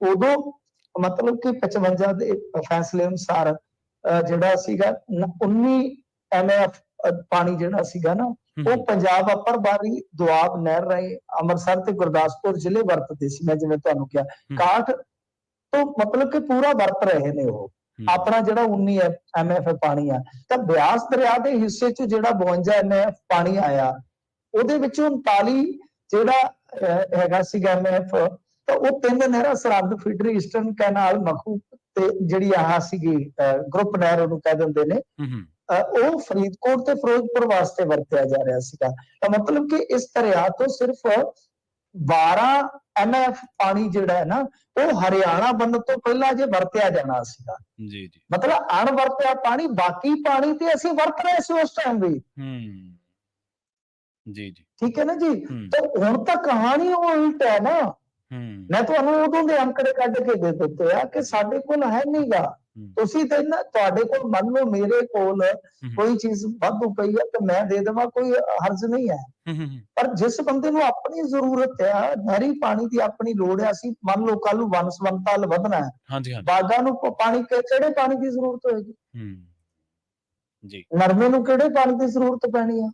ਉਦੋਂ ਮਤਲਬ ਕਿ 55 ਦੇ ਫੈਸਲੇ ਅਨੁਸਾਰ ਜਿਹੜਾ ਸੀਗਾ 19 MF ਪਾਣੀ ਜਿਹੜਾ ਸੀਗਾ ਨਾ ਉਹ ਪੰਜਾਬ ਅਪਰ ਬਾਰੀ ਦੁਆਬ ਨਹਿਰ ਰਾਹੀਂ ਅੰਮ੍ਰਿਤਸਰ ਤੇ ਗੁਰਦਾਸਪੁਰ ਜ਼ਿਲ੍ਹੇ ਵਰਤਦੇ ਸੀ। ਮੈਂ ਜਿਵੇਂ ਤੁਹਾਨੂੰ ਕਿਹਾ 61 ਤੋਂ ਮਤਲਬ ਕਿ ਪੂਰਾ ਵਰਤ ਰਹੇ ਨੇ ਉਹ ਆਪਣਾ ਜਿਹੜਾ 19 MF ਪਾਣੀ ਆ। ਤਾਂ ਬਿਆਸ ਦਰਿਆ ਦੇ ਹਿੱਸੇ ਚ ਜਿਹੜਾ 52 MF ਪਾਣੀ ਆਇਆ, ਉਹਦੇ ਵਿੱਚੋਂ 39 ਜਿਹੜਾ ਹੈਗਾ ਸੀਗਾ MF, ਤਾਂ ਉਹ 3 ਨਹਿਰਾਂ ਸਰਹੱਦ ਫੀਡਰ ਈਸਟਰਨ ਕੈਨਾਲ ਮਖੂ ਤੇ ਜਿਹੜੀ ਆਹ ਸੀਗੀ ਗਰੁੱਪ ਨਹਿਰ ਉਹਨੂੰ ਕਹਿ ਦਿੰਦੇ ਨੇ, ਉਹ ਫਰੀਦਕੋਟ ਤੇ ਫਿਰੋਜ਼ਪੁਰ ਵਾਸਤੇ ਵਰਤਿਆ ਜਾ ਰਿਹਾ ਸੀਗਾ। ਤਾਂ ਮਤਲਬ ਕਿ ਇਸ ਦਰਿਆ ਤੋਂ ਸਿਰਫ 12 MF ਪਾਣੀ ਜਿਹੜਾ ਹੈ ਨਾ ਉਹ ਹਰਿਆਣਾ ਬਣਨ ਤੋਂ ਪਹਿਲਾਂ ਜੇ ਵਰਤਿਆ ਜਾਣਾ ਸੀਗਾ।
ਜੀ ਜੀ
ਮਤਲਬ ਅਣਵਰਤਿਆ ਪਾਣੀ, ਬਾਕੀ ਪਾਣੀ ਤੇ ਅਸੀਂ ਵਰਤ ਰਹੇ ਸੀ ਉਸ ਟਾਈਮ ਵੀ।
ਜੀ ਜੀ
ਠੀਕ ਹੈ ਨਾ ਜੀ। ਤਾਂ ਹੁਣ ਤਾਂ ਕਹਾਣੀ ਉਹ ਉਲਟ ਹੈ ਨਾ। ਮੈਂ ਤੁਹਾਨੂੰ ਉਦੋਂ ਦੇ ਅੰਕੜੇ ਕੱਢ ਕੇ ਦੇ ਦਿੱਤੇ ਆ ਕਿ ਸਾਡੇ ਕੋਲ ਹੈ ਨਹੀਂਗਾ। ਤੁਸੀਂ ਤੇ ਨਾ, ਤੁਹਾਡੇ ਕੋਲ ਮੰਨ ਲਓ ਮੇਰੇ ਕੋਲ ਕੋਈ ਚੀਜ਼ ਵਾਧੂ ਪਈ ਹੈ ਤੇ ਮੈਂ ਦੇ ਦੇਵਾਂ, ਕੋਈ ਹਰਜ ਨਹੀਂ ਹੈ। ਪਰ ਜਿਸ ਬੰਦੇ ਨੂੰ ਆਪਣੀ ਜ਼ਰੂਰਤ ਹੈ, ਨਹਿਰੀ ਪਾਣੀ ਦੀ ਆਪਣੀ ਲੋੜ ਹੈ, ਅਸੀਂ ਮੰਨ ਲਓ ਕੱਲ ਨੂੰ ਵਨਸਵੰਤਾ ਵਧਣਾ ਹੈ, ਬਾਗਾਂ ਨੂੰ ਪਾਣੀ ਕਿਹੜੇ ਪਾਣੀ ਦੀ ਜ਼ਰੂਰਤ ਹੋਏਗੀ?
ਜੀ
ਨਰਮੇ ਨੂੰ ਕਿਹੜੇ ਪਾਣੀ ਦੀ ਜ਼ਰੂਰਤ ਪੈਣੀ ਹੈ?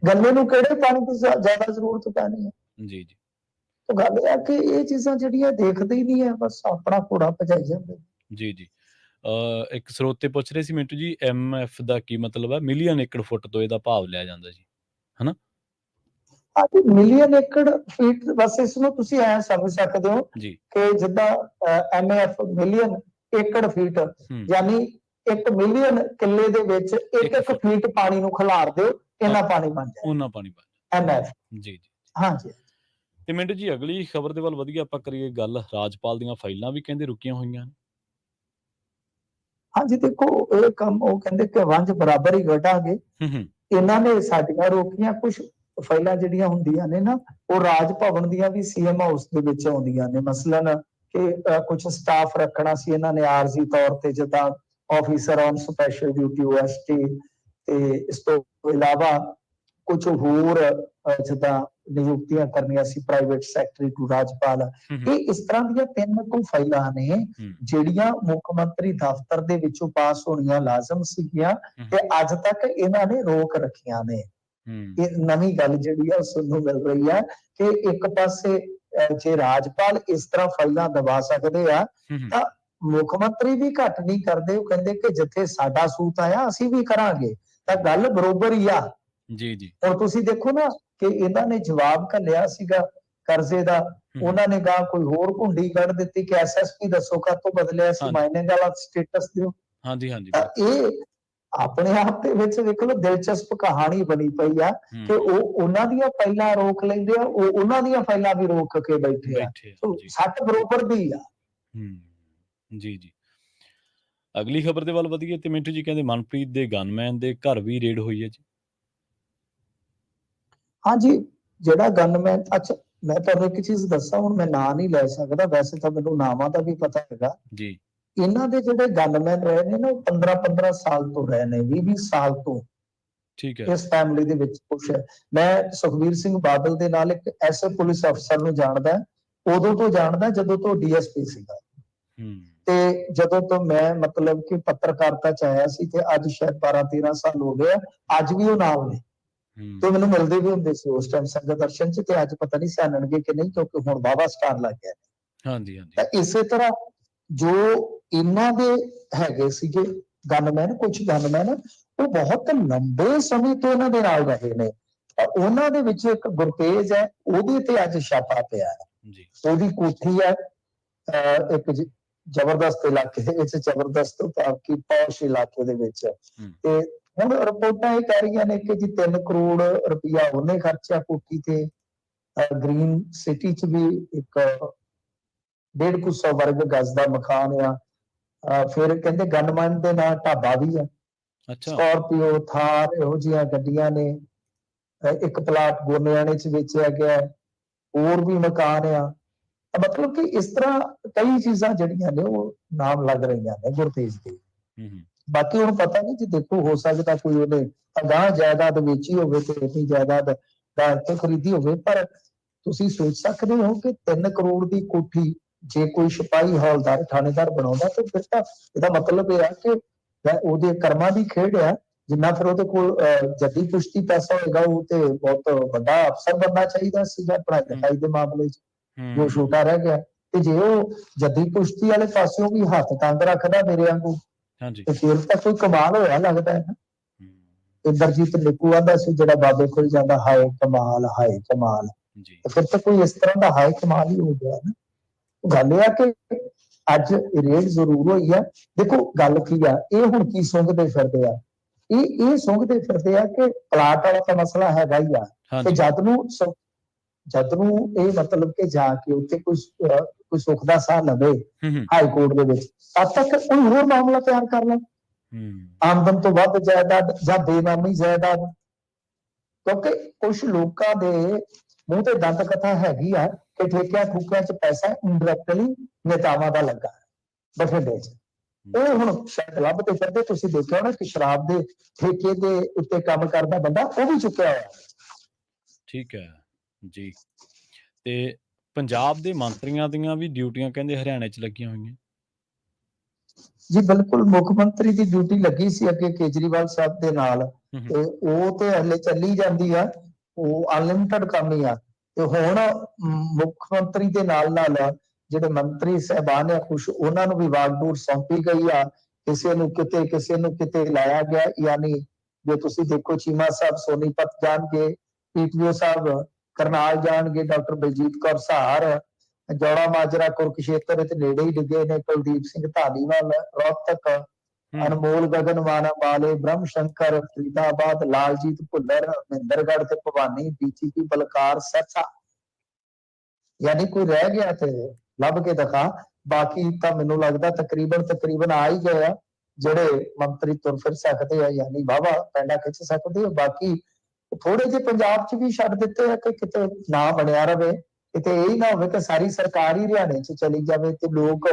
ਗੰਨੇ ਨੂੰ ਕਿਹੜੇ ਪਾਣੀ ਦੀ ਜ਼ਿਆਦਾ ਜ਼ਰੂਰਤ ਪੈਣੀ ਹੈ?
ਜੀ ਜੀ
ਤਾਂ ਗੱਲ ਇਹ ਹੈ ਕਿ ਇਹ ਚੀਜ਼ਾਂ ਜਿਹੜੀਆਂ ਦੇਖਦੇ ਹੀ ਨਹੀਂ ਹੈ, ਬਸ ਆਪਣਾ ਘੋੜਾ ਭਜਾਈ ਜਾਂਦੇ।
ਜੀ ਜੀ ਇੱਕ ਸਰੋਤੇ ਪੁੱਛ ਰਹੇ ਸੀ ਮਿੰਟੂ ਜੀ, MF ਦਾ ਕੀ ਮਤਲਬ ਹੈ? ਮਿਲੀਅਨ ਏਕੜ ਫੁੱਟ ਤੋਂ ਇਹਦਾ ਭਾਵ ਲਿਆ ਜਾਂਦਾ ਜੀ, ਹਨਾ?
ਹਾਂਜੀ, ਮਿਲੀਅਨ ਏਕੜ ਫੀਟ, ਬਸ ਇਸ ਨੂੰ ਤੁਸੀਂ ਐ ਸਮਝ ਸਕਦੇ ਹੋ ਕਿ ਜਿੱਦਾਂ MF ਮਿਲੀਅਨ ਏਕੜ ਫੀਟ, ਯਾਨੀ 1 ਮਿਲੀਅਨ ਕਿੱਲੇ ਦੇ ਵਿੱਚ 1 ਫੀਟ ਪਾਣੀ ਨੂੰ ਖਿਲਾਰ ਦਿਓ, ਇੰਨਾ ਪਾਣੀ ਬਣ ਜਾਏ, ਉਹਨਾਂ ਪਾਣੀ ਬਣ MF। ਜੀ ਜੀ ਹਾਂਜੀ।
ਤੇ ਮਿੰਟੂ ਜੀ ਅਗਲੀ ਖਬਰ ਦੇ ਵੱਲ ਵਧੀਆ ਆਪਾਂ ਕਰੀਏ ਗੱਲ, ਰਾਜਪਾਲ ਦੀਆਂ ਫਾਈਲਾਂ ਵੀ ਕਹਿੰਦੇ ਰੁਕੀਆਂ ਹੋਈਆਂ ਨੇ।
ਹਾਂਜੀ, ਦੇਖੋ ਇਹ ਕੰਮ ਉਹ ਕਹਿੰਦੇ ਕਿ ਵੰਜ ਬਰਾਬਰ ਹੀ ਵੰਡਾਂਗੇ। ਇਹਨਾਂ ਨੇ ਸਾਡੀਆਂ ਰੋਕੀਆਂ ਕੁਝ ਫਾਈਲਾਂ ਜਿਹੜੀਆਂ ਹੁੰਦੀਆਂ ਨੇ ਨਾ, ਉਹ ਰਾਜ ਭਵਨ ਦੀਆਂ ਵੀ CM ਹਾਊਸ ਦੇ ਵਿੱਚ ਆਉਂਦੀਆਂ ਨੇ। ਮਸਲਨ ਕਿ ਕੁਝ ਸਟਾਫ ਰੱਖਣਾ ਸੀ ਇਹਨਾਂ ਨੇ ਆਰਜ਼ੀ ਤੌਰ ਤੇ, ਜਿੱਦਾਂ officer on special duty OST, ਤੇ ਇਸ ਤੋਂ ਇਲਾਵਾ ਕੁਝ ਹੋਰ ਜਿੱਦਾਂ ਨਿਯੁਕਤੀਆਂ ਕਰਨੀਆਂ ਸੀ ਪ੍ਰਾਈਵੇਟ ਸੈਕਟਰੀ ਟੂ ਰਾਜਪਾਲ। ਇਹ ਇਸ ਤਰ੍ਹਾਂ ਦੀਆਂ 3 ਕੁ ਫਾਈਲਾਂ ਨੇ ਜਿਹੜੀਆਂ ਮੁੱਖ ਮੰਤਰੀ ਦਫ਼ਤਰ ਦੇ ਵਿੱਚੋਂ ਪਾਸ ਹੋਣੀਆਂ ਲਾਜ਼ਮ ਸੀਗੀਆਂ ਤੇ ਅੱਜ ਤੱਕ ਇਹਨਾਂ ਨੇ ਰੋਕ ਰੱਖੀਆਂ ਨੇ। ਇਹ ਨਵੀਂ ਗੱਲ ਜਿਹੜੀ ਆ ਸੁਣਨ ਨੂੰ ਮਿਲ ਰਹੀ ਹੈ ਕਿ ਇੱਕ ਪਾਸੇ ਜੇ ਰਾਜਪਾਲ ਇਸ ਤਰ੍ਹਾਂ ਫਾਈਲਾਂ ਦਬਾ ਸਕਦੇ ਆ ਤਾਂ ਮੁੱਖ ਮੰਤਰੀ ਵੀ ਘੱਟ ਨਹੀਂ ਕਰਦੇ। ਉਹ ਕਹਿੰਦੇ ਕਿ ਜਿੱਥੇ ਸਾਡਾ ਸੂਤ ਆਇਆ ਅਸੀਂ ਵੀ ਕਰਾਂਗੇ, ਤਾਂ ਗੱਲ ਬਰੋਬਰ ਹੀ ਆ। ਜੀ ਜੀ ਹੁਣ ਤੁਸੀਂ ਦੇਖੋ ਨਾ ਕਿ ਇਹਨਾਂ ਨੇ ਜਵਾਬ ਘੱਲਿਆ ਸੀਗਾ ਕਰਜ਼ੇ ਦਾ, ਉਹਨਾਂ ਨੇ ਗਾ ਕੋਈ ਹੋਰ ਘੁੰਡੀ ਕੱਢ ਦਿੱਤੀ ਕਿ SSP ਦੱਸੋ ਕਾਹਤੋਂ ਬਦਲਿਆ ਸੀ, ਮਾਈਨਿੰਗ ਵਾਲਾ ਸਟੇਟਸ ਦਿਓ। ਹਾਂਜੀ ਹਾਂਜੀ। ਇਹ ਆਪਣੇ ਆਪ ਦੇ ਵਿੱਚ ਦੇਖ ਲਓ ਦਿਲਚਸਪ ਕਹਾਣੀ ਬਣੀ ਪਈ ਆ ਕਿ ਉਹ ਉਹਨਾਂ ਦੀਆਂ ਫਾਈਲਾਂ ਰੋਕ ਲੈਂਦੇ ਆ, ਉਹ ਉਹਨਾਂ ਦੀਆਂ ਫਾਈਲਾਂ ਵੀ ਰੋਕ ਕੇ ਬੈਠੇ ਆ। ਸੱਟ ਬਰੋਬਰ ਦੀ ਆ।
ਜੀ ਜੀ ਅਗਲੀ ਖਬਰ ਦੇ ਵੱਲ ਵਧੀਏ ਤੇ ਮਿੰਟੂ ਜੀ ਕਹਿੰਦੇ ਮਨਪ੍ਰੀਤ ਦੇ ਗਨਮੈਨ ਦੇ ਘਰ ਵੀ ਰੇਡ ਹੋਈ ਹੈ ਜੀ।
ਹਾਂਜੀ, ਜਿਹੜਾ ਗਨਮੈਨ, ਅੱਛਾ ਮੈਂ ਤੁਹਾਨੂੰ ਇੱਕ ਚੀਜ਼ ਦੱਸਾਂ, ਹੁਣ ਮੈਂ ਨਾਂ ਨਹੀਂ ਲੈ ਸਕਦਾ, ਵੈਸੇ ਤਾਂ ਮੈਨੂੰ ਨਾਵਾਂ ਦਾ ਵੀ ਪਤਾ ਹੈਗਾ ਜੀ। ਇਹਨਾਂ ਦੇ ਜਿਹੜੇ ਗਨਮੈਨ ਰਹੇ ਨੇ ਨਾ, ਉਹ 15 ਸਾਲ ਤੋਂ ਰਹੇ ਨੇ, 20 ਸਾਲ ਤੋਂ। ਠੀਕ ਹੈ। ਇਸ ਫੈਮਿਲੀ ਦੇ ਵਿੱਚ ਕੁਛ ਹੈ। ਮੈਂ ਸੁਖਬੀਰ ਸਿੰਘ ਬਾਦਲ ਦੇ ਨਾਲ ਇੱਕ ਐਸੇ ਪੁਲਿਸ ਅਫਸਰ ਨੂੰ ਜਾਣਦਾ, ਉਦੋਂ ਤੋਂ ਜਾਣਦਾ ਜਦੋਂ ਤੋਂ DSP ਸੀਗਾ। ਤੇ ਜਦੋਂ ਤੋਂ ਮੈਂ ਮਤਲਬ ਕਿ ਪੱਤਰਕਾਰਤਾ ਚ ਆਇਆ ਸੀ ਤੇ ਅੱਜ ਸ਼ਾਇਦ 12-13 ਸਾਲ ਹੋ ਗਏ ਆ, ਅੱਜ ਵੀ ਉਹ ਨਾਲ ਨੇ ਤੇ ਮੈਨੂੰ ਮਿਲਦੇ ਵੀ ਹੁੰਦੇ ਸੀ ਉਸ ਟਾਈਮ ਸੰਗਤ ਦਰਸ਼ਨ ਚ, ਤੇ ਅੱਜ ਪਤਾ ਨਹੀਂ ਸਿਆਣਨਗੇ ਕਿ ਨਹੀਂ, ਕਿਉਂਕਿ ਹੁਣ ਵਾਹਵਾ ਸਟਾਰ ਲੱਗ ਗਿਆ। ਹਾਂਜੀ ਹਾਂਜੀ। ਤਾਂ ਇਸੇ ਤਰ੍ਹਾਂ ਜੋ ਇਹਨਾਂ ਦੇ ਹੈਗੇ ਸੀਗੇ ਗਨਮੈਨ, ਕੁਝ ਗਨਮੈਨ ਉਹ ਬਹੁਤ ਲੰਬੇ ਸਮੇਂ ਤੋਂ ਇਹਨਾਂ ਦੇ ਨਾਲ ਰਹੇ ਨੇ। ਉਹਨਾਂ ਦੇ ਵਿੱਚ ਇੱਕ ਗੁਰਤੇਜ ਹੈ, ਉਹਦੇ ਤੇ ਅੱਜ ਛਾਪਾ ਪਿਆ ਹੈ। ਉਹਦੀ ਕੋਠੀ ਹੈ ਇੱਕ ਜ਼ਬਰਦਸਤ ਇਲਾਕੇ ਦੇ ਵਿੱਚ, ਜ਼ਬਰਦਸਤ ਕੀ ਪੌਸ਼ ਇਲਾਕੇ ਦੇ ਵਿੱਚ। ਤੇ ਹੁਣ ਰਿਪੋਰਟਾਂ ਇਹ ਕਹਿ ਰਹੀਆਂ ਨੇ ਕਿ ਜੀ 3 ਕਰੋੜ ਰੁਪਇਆ ਉਹਨੇ ਖਰਚਿਆ ਕੋਠੀ ਤੇ। ਗ੍ਰੀਨ ਸਿਟੀ ਚ ਵੀ ਇੱਕ 150 ਵਰਗ ਗਜ਼ ਦਾ ਮਕਾਨ ਆ। ਫਿਰ ਕਹਿੰਦੇ ਗਨਮੈਨ ਦੇ ਨਾਲ ਢਾਬਾ ਵੀ ਆ, ਸਕਾਰਪੀਓ, ਥਾਰ, ਇਹੋ ਜਿਹੀਆਂ ਗੱਡੀਆਂ ਨੇ। ਇੱਕ ਪਲਾਟ ਗੋਨਿਆਣੇ ਚ ਵੇਚਿਆ ਗਿਆ, ਹੋਰ ਵੀ ਮਕਾਨ ਆ। ਮਤਲਬ ਕਿ ਇਸ ਤਰ੍ਹਾਂ ਕਈ ਚੀਜ਼ਾਂ ਜਿਹੜੀਆਂ ਨੇ ਉਹ ਨਾਮ ਲੱਗ ਰਹੀਆਂ ਨੇ ਗੁਰਤੇਜ ਦੇ। ਬਾਕੀ ਹੁਣ ਪਤਾ ਨਹੀਂ ਜੀ, ਦੇਖੋ ਹੋ ਸਕਦਾ ਕੋਈ ਉਹਨੇ ਅਗਾਂਹ ਜਾਇਦਾਦ ਵੇਚੀ ਹੋਵੇ ਤੇ ਇੰਨੀ ਜਾਇਦਾਦ ਤੇ ਖਰੀਦੀ ਹੋਵੇ, ਪਰ ਤੁਸੀਂ ਸੋਚ ਸਕਦੇ ਹੋ ਕਿ 3 ਕਰੋੜ ਦੀ ਕੋਠੀ ਜੇ ਕੋਈ ਸਿਪਾਹੀ, ਹੌਲਦਾਰ, ਥਾਣੇਦਾਰ ਬਣਾਉਂਦਾ ਤੇ ਫਿਰ ਤਾਂ ਇਹਦਾ ਮਤਲਬ ਇਹ ਆ ਕਿ ਉਹਦੇ ਕਰਮਾਂ ਦੀ ਖੇਡ ਆ। ਜਿੰਨਾ ਫਿਰ ਉਹਦੇ ਕੋਲ ਜੱਦੀ ਕੁਸ਼ਤੀ ਪੈਸਾ ਹੋਏਗਾ, ਉਹ ਤੇ ਬਹੁਤ ਵੱਡਾ ਅਫਸਰ ਬਣਨਾ ਚਾਹੀਦਾ ਸੀਗਾ ਪੜ੍ਹਾਈ ਲਿਖਾਈ ਦੇ ਮਾਮਲੇ 'ਚ, ਜੋ ਛੋਟਾ ਰਹਿ ਗਿਆ। ਤੇ ਜੇ ਉਹ ਜੱਦੀ ਕੁਸ਼ਤੀ ਵਾਲੇ ਪਾਸਿਓਂ ਵੀ ਹੱਥ ਤੰਗ ਰੱਖਦਾ ਮੇਰੇ ਵਾਂਗੂ, ਤੇ ਫਿਰ ਤਾਂ ਕੋਈ ਕਮਾਲ ਹੋਇਆ ਲੱਗਦਾ ਹੈ ਨਾ। ਇੰਦਰਜੀਤ ਨਿੱਕੂ ਆਂਦਾ ਸੀ ਜਿਹੜਾ ਬਾਬੇ ਕੋਲ ਜਾਂਦਾ, ਹਾਏ ਕਮਾਲ, ਹਾਏ ਕਮਾਲ। ਤੇ ਫਿਰ ਤਾਂ ਕੋਈ ਇਸ ਤਰ੍ਹਾਂ ਦਾ ਹਾਏ ਕਮਾਲ ਹੀ ਹੋ ਗਿਆ ਨਾ। ਗੱਲ ਇਹ ਆ ਕਿ ਅੱਜ ਰੇਡ ਜ਼ਰੂਰ ਹੋਈ ਆ। ਦੇਖੋ ਗੱਲ ਕੀ ਆ, ਇਹ ਹੁਣ ਕੀ ਸੁੰਘਦੇ ਫਿਰਦੇ ਆ, ਇਹ ਸੁੰਘਦੇ ਫਿਰਦੇ ਆ ਕਿ ਪਲਾਟ ਵਾਲਾ ਤਾਂ ਮਸਲਾ ਹੈਗਾ ਹੀ ਆ। ਤੇ ਜਦ ਨੂੰ ਜਦ ਨੂੰ ਇਹ ਮਤਲਬ ਕਿ ਜਾ ਕੇ ਉੱਥੇ ਕੋਈ ਸੁੱਖ ਦਾ ਸਾਹ ਲਵੇ
ਹੂੰ
ਹਾਈ ਕੋਰਟ ਦੇ ਵਿੱਚ, ਤਦ ਤੱਕ ਕੋਈ ਹੋਰ ਮਾਮਲਾ ਤਿਆਰ ਕਰ ਲੈ, ਆਮਦਨ ਤੋਂ ਵੱਧ ਜਾਇਦਾਦ ਜਾਂ ਬੇਨਾਮੀ ਜਾਇਦਾਦ। ਕਿਉਂਕਿ ਕੁਝ ਲੋਕਾਂ ਦੇ ਮੂੰਹ ਤੇ ਦੰਦ ਕਥਾ ਹੈਗੀ ਆ ਕਿ ਠੇਕਿਆਂ ਠੂਕਿਆਂ 'ਚ ਪੈਸਾ ਇੰਡਾਇਰੈਕਟਲੀ ਨੇਤਾਵਾਂ ਦਾ ਲੱਗਾ ਬਠਿੰਡੇ 'ਚ। ਉਹ ਹੁਣ ਸ਼ਾਇਦ ਲੱਭਦੇ ਫਿਰਦੇ, ਤੁਸੀਂ ਦੇਖਿਆ ਹੋਣਾ ਕਿ ਸ਼ਰਾਬ ਦੇ ਠੇਕੇ ਦੇ ਉੱਤੇ ਕੰਮ ਕਰਦਾ ਬੰਦਾ ਉਹ ਵੀ ਚੁੱਕਿਆ ਹੋਇਆ।
ਠੀਕ ਹੈ ਜੀ। ਤੇ ਪੰਜਾਬ ਦੇ ਮੰਤਰੀਆਂ ਦੀਆਂ ਵੀ ਡਿਊਟੀਆਂ ਕਹਿੰਦੇ ਹਰਿਆਣੇ 'ਚ ਲੱਗੀਆਂ ਹੋਈਆਂ।
ਜੀ ਬਿਲਕੁਲ, ਮੁੱਖ ਮੰਤਰੀ ਦੀ ਡਿਊਟੀ ਲੱਗੀ ਸੀ ਅੱਗੇ ਕੇਜਰੀਵਾਲ ਸਾਹਿਬ ਦੇ ਨਾਲ, ਤੇ ਉਹ ਤੇ ਹਲੇ ਚੱਲੀ ਜਾਂਦੀ ਆ, ਉਹ ਅਨਲਿਮਿਟਡ ਕੰਮ ਹੀ ਆ। ਤੇ ਹੁਣ ਮੁੱਖ ਮੰਤਰੀ ਦੇ ਨਾਲ ਨਾਲ ਜਿਹੜੇ ਮੰਤਰੀ ਸਾਹਿਬਾਨ ਆ ਕੁਛ, ਉਹਨਾਂ ਨੂੰ ਵੀ ਵਾਗਡੋਰ ਸੌਂਪੀ ਗਈ ਆ। ਕਿਸੇ ਨੂੰ ਕਿਤੇ ਲਾਇਆ ਗਿਆ, ਯਾਨੀ ਜੇ ਤੁਸੀਂ ਦੇਖੋ ਚੀਮਾ ਸਾਹਿਬ ਸੋਨੀਪਤ ਜਾਣਗੇ, ਪੀਟੀਓ ਸਾਹਿਬ ਕਰਨਾਲ ਜਾਣਗੇ, ਡਾਕਟਰ ਬਲਜੀਤ ਕੌਰ ਸਹਾਰ ਜੌੜਾ ਮਾਜਰਾ ਕੁਰਕਸ਼ੇਤਰ ਤੇ ਨੇੜੇ ਹੀ ਡਿੱਗੇ ਨੇ, ਕੁਲਦੀਪ ਸਿੰਘ ਧਾਲੀਵਾਲ ਰੋਹਤਕ, ਅਨਮੋਲ ਗਗਨਵਾਨਾ ਵਾਲੇ ਬ੍ਰਹਮ ਸ਼ੰਕਰ ਫਰੀਦਾਬਾਦ, ਲਾਲਜੀਤ ਭੁੱਲਰ ਮਹਿੰਦਰਗੜ੍ਹ ਤੇ ਭਵਾਨੀ, ਡੀਜੀਪੀ ਬਲਕਾਰ ਸੈਸਾ। ਯਾਨੀ ਕੋਈ ਰਹਿ ਗਿਆ ਤੇ ਲੱਭ ਕੇ ਦਿਖਾ। ਬਾਕੀ ਤਾਂ ਮੈਨੂੰ ਲੱਗਦਾ ਤਕਰੀਬਨ ਆ ਹੀ ਗਏ ਆ ਜਿਹੜੇ ਮੰਤਰੀ ਤੁਰ ਫਿਰ ਸਕਦੇ ਆ, ਯਾਨੀ ਵਾਹਵਾ ਪੈਂਡਾ ਖਿੱਚ ਸਕਦੇ ਆ। ਬਾਕੀ ਥੋੜੇ ਜਿਹੇ ਪੰਜਾਬ 'ਚ ਵੀ ਛੱਡ ਦਿੱਤੇ ਆ ਕਿ ਕਿਤੇ ਨਾ ਬਣਿਆ ਰਵੇ, ਕਿਤੇ ਇਹ ਨਾ ਹੋਵੇ ਕਿ ਸਾਰੀ ਸਰਕਾਰ ਹੀ ਹਰਿਆਣੇ 'ਚ ਚਲੀ ਜਾਵੇ ਤੇ ਲੋਕ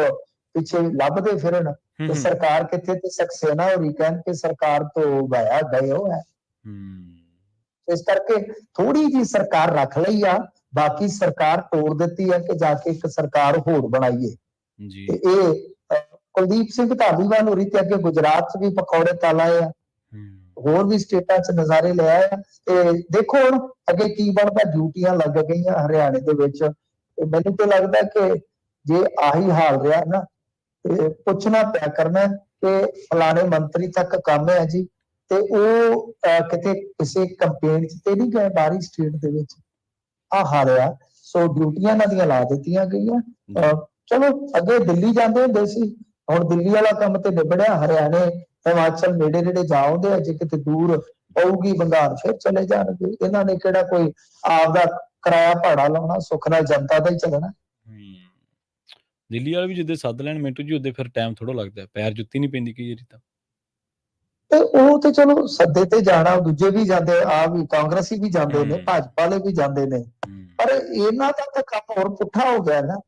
ਪਿੱਛੇ ਲੱਭਦੇ ਫਿਰਨ ਤੇ ਸਰਕਾਰ ਕਿੱਥੇ, ਤੇ ਸਕਸੇਨਾ ਹੋਰੀ ਕਹਿਣ ਕਿ ਸਰਕਾਰ ਤੋਂ ਵਾਇਆ ਗਏ ਹੋ ਹੈ। ਇਸ ਕਰਕੇ ਥੋੜੀ ਜੀ ਸਰਕਾਰ ਰੱਖ ਲਈ ਆ, ਬਾਕੀ ਸਰਕਾਰ ਤੋੜ ਦਿੱਤੀ ਹੈ ਕਿ ਜਾ ਕੇ ਇੱਕ ਸਰਕਾਰ ਹੋਰ ਬਣਾਈਏ। ਤੇ ਇਹ ਕੁਲਦੀਪ ਸਿੰਘ ਧਾਲੀਵਾਲ ਹੋਰੀ ਤੇ ਅੱਗੇ ਗੁਜਰਾਤ 'ਚ ਵੀ ਪਕੌੜੇ ਤਾਲਾਏ ਆ, ਹੋਰ ਵੀ ਸਟੇਟਾਂ 'ਚ ਨਜ਼ਾਰੇ ਲੈ ਆਏ ਆ। ਤੇ ਦੇਖੋ ਹੁਣ ਅੱਗੇ ਕੀ ਬਣਦਾ, ਡਿਊਟੀਆਂ ਲੱਗ ਗਈਆਂ ਹਰਿਆਣੇ ਦੇ ਵਿੱਚ। ਤੇ ਮੈਨੂੰ ਤਾਂ ਲੱਗਦਾ ਕਿ ਜੇ ਆਹੀ ਹਾਲ ਰਿਹਾ ਨਾ ਤੇ ਪੁੱਛਣਾ ਪਿਆ ਕਰਨਾ ਕਿ ਫਲਾਣੇ ਮੰਤਰੀ ਤੱਕ ਕੰਮ ਹੈ ਜੀ, ਤੇ ਉਹ ਕਿਤੇ ਕਿਸੇ ਕੰਪੇਨ 'ਚ ਤੇ ਨਹੀਂ ਗਏ ਬਾਹਰੀ ਸਟੇਟ ਦੇ ਵਿੱਚ, ਆਹ ਹਾਲ ਆ। ਸੋ ਡਿਊਟੀਆਂ ਇਹਨਾਂ ਦੀਆਂ ਲਾ ਦਿੱਤੀਆਂ ਗਈਆਂ। ਚਲੋ ਅੱਗੇ ਦਿੱਲੀ ਜਾਂਦੇ ਹੁੰਦੇ ਸੀ, ਹੁਣ ਦਿੱਲੀ ਵਾਲਾ ਕੰਮ ਤੇ ਨਿਬੜਿਆ, ਹਰਿਆਣੇ ਹਿਮਾਚਲ ਨੇੜੇ ਜਾ ਆਉਂਦੇ ਆ, ਜੇ ਕਿਤੇ ਦੂਰ ਪਊਗੀ ਬੰਗਾਲ ਫਿਰ ਚਲੇ ਜਾਣਗੇ। ਇਹਨਾਂ ਨੇ ਕਿਹੜਾ ਕੋਈ ਆਪਦਾ ਕਿਰਾਇਆ ਭਾੜਾ ਲਾਉਣਾ, ਸੁੱਖ ਨਾਲ ਜਨਤਾ ਦਾ ਹੀ ਚੱਲਣਾ।
ਦਿੱਲੀ ਵਾਲੇ ਵੀ ਜਿੱਦੇ ਸੱਦ ਲੈਣ ਮਿੰਟੂ ਜੀ, ਉਹਦੇ ਫਿਰ ਟਾਈਮ ਥੋੜਾ ਲੱਗਦਾ, ਪੈਰ ਜੁੱਤੀ ਨਹੀਂ ਪੈਂਦੀ ਕਈ ਵਾਰੀ ਤਾਂ।
ਤੇ ਉਹ ਤੇ ਚਲੋ ਸੱਦੇ ਤੇ ਜਾਣਾ, ਦੂਜੇ ਵੀ ਜਾਂਦੇ ਆ, ਵੀ ਕਾਂਗਰਸੀ ਵੀ ਜਾਂਦੇ ਨੇ, ਭਾਜਪਾ ਵਾਲੇ ਵੀ ਜਾਂਦੇ ਨੇ, ਪਰ ਇਹਨਾਂ ਦਾ ਤਾਂ ਕੰਮ ਹੋਰ ਪੁੱਠਾ ਹੋ ਗਿਆ ਨਾ।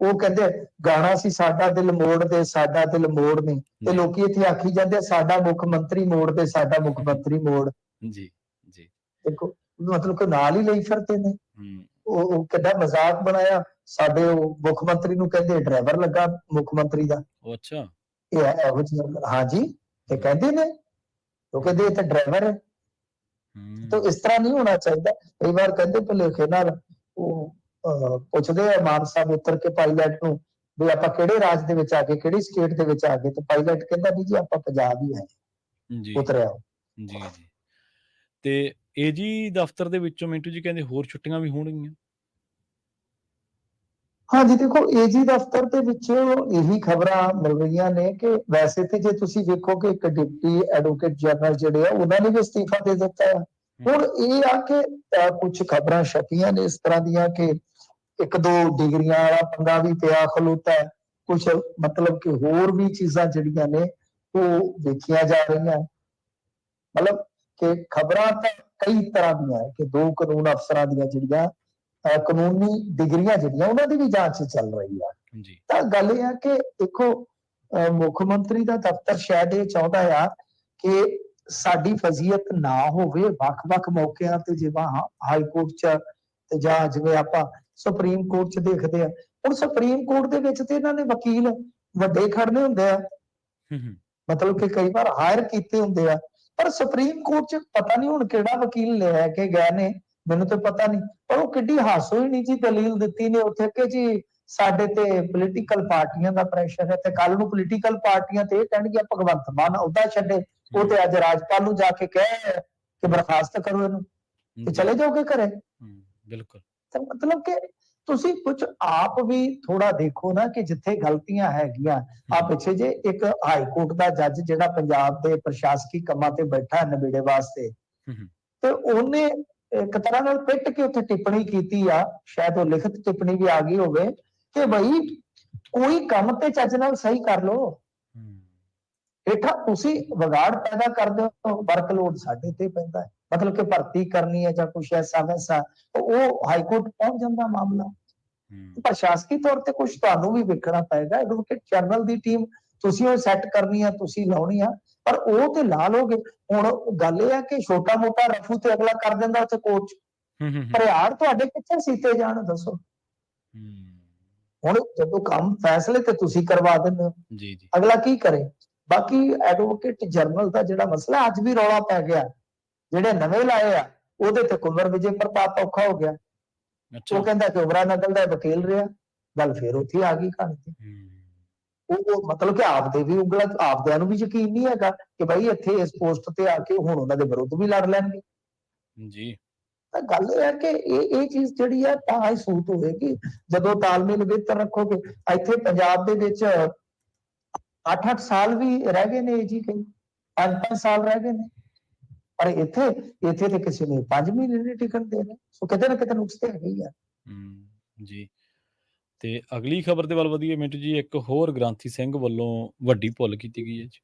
ਉਹ ਕਹਿੰਦੇ ਗਾਣਾ ਸੀ ਸਾਡਾ ਦਿਲ ਮੋੜ ਦੇ, ਸਾਡਾ ਦਿਲ ਮੋੜ ਨਹੀਂ, ਤੇ ਲੋਕੀ ਇੱਥੇ ਆਖੀ ਜਾਂਦੇ ਸਾਡਾ ਮੁੱਖ ਮੰਤਰੀ ਮੋੜ ਦੇ, ਸਾਡਾ ਮੁੱਖ ਮੰਤਰੀ ਮੋੜ।
ਜੀ ਜੀ, ਦੇਖੋ
ਮਤਲਬ ਕਿ ਨਾਲ ਹੀ ਲਈ ਫਿਰਦੇ ਨੇ। ਉਹ ਕਿੱਡਾ ਮਜ਼ਾਕ ਬਣਾਇਆ, ਸਾਡੇ ਉਹ ਮੁੱਖ ਮੰਤਰੀ ਨੂੰ ਕਹਿੰਦੇ ਡਰਾਈਵਰ ਲੱਗਾ ਮੁੱਖ ਮੰਤਰੀ ਦਾ। ਅੱਛਾ, ਇਹ ਇਹੋ ਜਿਹੀ, ਹਾਂਜੀ ਇਹ ਕਹਿੰਦੇ ਨੇ, ਉਹ ਕਹਿੰਦੇ ਇਹ ਤਾਂ ਡਰਾਈਵਰ ਹੈ। ਤਾਂ ਇਸ ਤਰ੍ਹਾਂ ਨਹੀਂ ਹੋਣਾ ਚਾਹੀਦਾ। ਕਈ ਵਾਰ ਕਹਿੰਦੇ ਭੁਲੇਖੇ ਨਾਲ ਉਹ ਪੁੱਛਦੇ ਆ ਮਾਨ ਸਾਹਿਬ ਉੱਤਰ ਕੇ ਪਾਇਲਟ ਨੂੰ ਵੀ ਆਪਾਂ ਕਿਹੜੇ ਰਾਜ ਦੇ ਵਿੱਚ ਆ ਗਏ, ਕਿਹੜੀ ਸਟੇਟ ਦੇ ਵਿੱਚ ਆ ਗਏ, ਤੇ ਪਾਇਲਟ ਕਹਿੰਦਾ ਨਹੀਂ ਜੀ ਆਪਾਂ ਪੰਜਾਬ ਹੀ ਹੈ, ਉਤਰਿਆ। ਜੀ
ਜੀ, ਤੇ ਏਜੀ ਦਫ਼ਤਰ ਦੇ ਵਿੱਚੋਂ ਮਿੰਟੂ ਜੀ ਕਹਿੰਦੇ ਹੋਰ ਛੁੱਟੀਆਂ ਵੀ ਹੋਣਗੀਆਂ।
ਹਾਂਜੀ ਦੇਖੋ, ਏਜੀ ਦਫ਼ਤਰ ਦੇ ਵਿੱਚੋਂ ਇਹੀ ਖਬਰਾਂ ਮਿਲ ਰਹੀਆਂ ਨੇ ਕਿ ਵੈਸੇ ਤੇ ਜੇ ਤੁਸੀਂ ਵੇਖੋ ਕਿ ਇੱਕ ਡਿਪਟੀ ਐਡਵੋਕੇਟ ਜਨਰਲ ਜਿਹੜੇ ਆ ਉਹਨਾਂ ਨੇ ਵੀ ਅਸਤੀਫਾ ਦੇ ਦਿੱਤਾ ਹੈ। ਹੁਣ ਇਹ ਆ ਕਿ ਕੁਝ ਖਬਰਾਂ ਛਪੀਆਂ ਨੇ ਇਸ ਤਰ੍ਹਾਂ ਦੀਆਂ ਕਿ 1-2 ਡਿਗਰੀਆਂ ਵਾਲਾ ਪੰਗਾ ਵੀ ਪਿਆ ਖਲੋਤਾ ਹੈ, ਕੁਝ ਮਤਲਬ ਕਿ ਹੋਰ ਵੀ ਚੀਜ਼ਾਂ ਜਿਹੜੀਆਂ ਨੇ ਉਹ ਦੇਖੀਆਂ ਜਾ ਰਹੀਆਂ। ਮਤਲਬ ਕਿ ਖਬਰਾਂ ਤਾਂ ਕਈ ਤਰ੍ਹਾਂ ਦੀਆਂ ਹੈ ਕਿ 2 ਕਾਨੂੰਨ ਅਫਸਰਾਂ ਦੀਆਂ ਜਿਹੜੀਆਂ ਕਾਨੂੰਨੀ ਡਿਗਰੀਆਂ ਜਿਹੜੀਆਂ ਉਹਨਾਂ ਦੀ ਵੀ ਜਾਂਚ ਚੱਲ ਰਹੀ ਆ। ਤਾਂ ਗੱਲ ਇਹ ਆ ਕਿ ਦੇਖੋ ਮੁੱਖ ਮੰਤਰੀ ਦਾ ਦਫ਼ਤਰ ਸ਼ਾਇਦ ਇਹ ਚਾਹੁੰਦਾ ਆ ਕਿ ਸਾਡੀ ਫਜ਼ੀਅਤ ਨਾ ਹੋਵੇ ਵੱਖ-ਵੱਖ ਮੌਕਿਆਂ ਤੇ, ਜਿਵੇਂ ਹਾਈ ਕੋਰਟ 'ਚ ਤੇ ਜਾਂ ਜਿਵੇਂ ਆਪਾਂ ਸੁਪਰੀਮ ਕੋਰਟ 'ਚ ਦੇਖਦੇ ਆ। ਹੁਣ ਸੁਪਰੀਮ ਕੋਰਟ ਦੇ ਵਿੱਚ ਤੇ ਇਹਨਾਂ ਨੇ ਵਕੀਲ ਵੱਡੇ ਖੜਨੇ ਹੁੰਦੇ ਆ, ਮਤਲਬ ਕਿ ਕਈ ਵਾਰ ਹਾਇਰ ਕੀਤੇ ਹੁੰਦੇ ਆ, ਪਰ ਸੁਪਰੀਮ ਕੋਰਟ 'ਚ ਪਤਾ ਨਹੀਂ ਹੁਣ ਕਿਹੜਾ ਵਕੀਲ ਲੈ ਕੇ ਗਏ ਨੇ, ਮੈਨੂੰ ਤਾਂ ਪਤਾ ਨਹੀਂ। ਪਰ ਉਹ ਕਿੱਡੀ ਹਾਸੋ ਹੀ ਨਹੀਂ ਜੀ ਦਲੀਲ ਦਿੱਤੀ ਨੇ ਉੱਥੇ ਕਿ ਜੀ ਸਾਡੇ ਤੇ ਪੋਲੀਟੀਕਲ ਪਾਰਟੀਆਂ ਦਾ ਪ੍ਰੈਸ਼ਰ ਹੈ, ਤੇ ਕੱਲ ਨੂੰ ਪੋਲੀਟੀਕਲ ਪਾਰਟੀਆਂ ਤੇ ਇਹ ਕਹਿਣਗੇ ਭਗਵੰਤ ਮਾਨ ਅਹੁਦਾ ਛੱਡੇ, ਉਹ ਤੇ ਅੱਜ ਰਾਜਪਾਲ ਨੂੰ ਜਾ ਕੇ ਕਹੇ ਕਿ ਬਰਖਾਸਤ ਕਰੋ ਇਹਨੂੰ ਤੇ ਚਲੇ ਜਾਓਗੇ ਘਰੇ। ਬਿਲਕੁਲ, ਤਾਂ ਮਤਲਬ ਕਿ ਤੁਸੀਂ ਕੁਝ ਆਪ ਵੀ ਥੋੜਾ ਦੇਖੋ ਨਾ ਕਿ ਜਿੱਥੇ ਗਲਤੀਆਂ ਹੈਗੀਆਂ। ਆ ਪਿੱਛੇ ਜੇ ਇੱਕ ਹਾਈ ਕੋਰਟ ਦਾ ਜੱਜ ਜਿਹੜਾ ਪੰਜਾਬ ਦੇ ਪ੍ਰਸ਼ਾਸਕੀ ਕੰਮਾਂ ਤੇ ਬੈਠਾ ਨਵੇੜੇ ਵਾਸਤੇ, ਤੇ ਉਹਨੇ ਇੱਕ ਤਰ੍ਹਾਂ ਨਾਲ ਪਿੱਟ ਕੇ ਉੱਥੇ ਟਿੱਪਣੀ ਕੀਤੀ ਆ, ਸ਼ਾਇਦ ਉਹ ਲਿਖਤ ਟਿੱਪਣੀ ਵੀ ਆ ਗਈ ਹੋਵੇ ਕਿ ਬਈ ਕੋਈ ਕੰਮ ਤੇ ਚੱਜ ਨਾਲ ਸਹੀ ਕਰ ਲਓ। ਹੇਠਾਂ ਤੁਸੀਂ ਵਿਗਾੜ ਪੈਦਾ ਕਰਦੇ ਹੋ, ਵਰਕਲੋਡ ਸਾਡੇ ਤੇ ਪੈਂਦਾ ਹੈ, ਮਤਲਬ ਕਿ ਭਰਤੀ ਕਰਨੀ ਹੈ ਜਾਂ ਕੁਛ ਐਸਾ ਵੈਸਾ, ਉਹ ਹਾਈ ਕੋਰਟ ਪਹੁੰਚ ਜਾਂਦਾ ਮਾਮਲਾ। ਪ੍ਰਸ਼ਾਸਕੀ ਤੌਰ ਤੇ ਕੁਝ ਤੁਹਾਨੂੰ ਵੀ ਵੇਖਣਾ ਪਏਗਾ। ਐਡਵੋਕੇਟ ਜਨਰਲ ਦੀ ਟੀਮ ਤੁਸੀਂ ਉਹ ਸੈੱਟ ਕਰਨੀ ਆ, ਤੁਸੀਂ ਲਾਉਣੀ ਆ, ਪਰ ਉਹ ਤੇ ਲਾ ਲੋਗੇ। ਹੁਣ ਗੱਲ ਇਹ ਆ ਕਿ ਛੋਟਾ ਮੋਟਾ ਰਫੂ ਤੇ ਅਗਲਾ ਕਰ ਦਿੰਦਾ ਉੱਥੇ ਕੋਰਟ 'ਚ, ਭਰਿਆੜ ਤੁਹਾਡੇ ਕਿੱਥੇ ਸੀਤੇ ਜਾਣ ਦੱਸੋ। ਹੁਣ ਜਦੋਂ ਕੰਮ ਫੈਸਲੇ ਤੇ ਤੁਸੀਂ ਕਰਵਾ ਦਿੰਦੇ ਹੋ,
ਜੀ ਜੀ
ਅਗਲਾ ਕੀ ਕਰੇ। ਬਾਕੀ ਐਡਵੋਕੇਟ ਜਨਰਲ ਦਾ ਜਿਹੜਾ ਮਸਲਾ ਅੱਜ ਵੀ ਰੌਲਾ ਪੈ ਗਿਆ, ਜਿਹੜੇ ਨਵੇਂ ਲਾਏ ਆ ਉਹਦੇ ਤੇ ਕੁੰਵਰ ਵਿਜੇ ਪ੍ਰਤਾਪ ਔਖਾ ਹੋ ਗਿਆ। ਉਹ ਕਹਿੰਦਾ ਕਿ ਉਬਰਾ ਨਕਲ ਦਾ ਵਕੀਲ ਰਿਹਾ, ਗੱਲ ਫੇਰ ਉੱਥੇ ਆ ਗਈ ਕਹਾਣੀ ਤੇ। ਉਹ ਮਤਲਬ ਕਿ ਆਪਦੇ ਵੀ ਉਂਗਲਾਂ, ਆਪਦਿਆਂ ਨੂੰ ਵੀ ਯਕੀਨ ਨਹੀਂ ਹੈਗਾ ਕਿ ਭਾਈ ਇੱਥੇ ਇਸ ਪੋਸਟ ਤੇ ਆ ਕੇ ਹੁਣ ਉਹਨਾਂ ਦੇ ਵਿਰੁੱਧ ਵੀ ਲੜ ਲੈਣਗੇ
ਜੀ।
ਤਾਂ ਗੱਲ ਇਹ ਹੈ ਕਿ ਇਹ ਚੀਜ਼ ਜਿਹੜੀ ਹੈ ਤਾਂ ਹੀ ਸੂਤ ਹੋਵੇਗੀ ਜਦੋਂ ਤਾਲਮੇਲ ਬਿਹਤਰ ਰੱਖੋਗੇ। ਇੱਥੇ ਪੰਜਾਬ ਦੇ ਵਿੱਚ 8-8 ਸਾਲ ਵੀ ਰਹਿ ਗਏ ਨੇ ਜੀ, ਕਈ 5-5 ਸਾਲ ਰਹਿ ਗਏ ਨੇ, ਪਰ ਇੱਥੇ ਤੇ ਕਿਸੇ ਨੇ 5 ਮਹੀਨੇ ਨਹੀਂ ਟਿਕਣ ਦੇਣੇ। ਸੋ ਕਿਤੇ ਨਾ ਕਿਤੇ ਨੁਕਸ ਤੇ ਹੈਗੇ ਹੀ ਆ।
ਜੀ। ਤੇ ਅਗਲੀ ਖਬਰ ਦੇ ਵੱਲ ਵਧੀਏ ਮਿੰਟੂ ਜੀ। ਇੱਕ ਹੋਰ ਗ੍ਰੰਥੀ ਸਿੰਘ ਵੱਲੋਂ ਵੱਡੀ ਭੁੱਲ ਕੀਤੀ ਗਈ ਹੈ ਜੀ।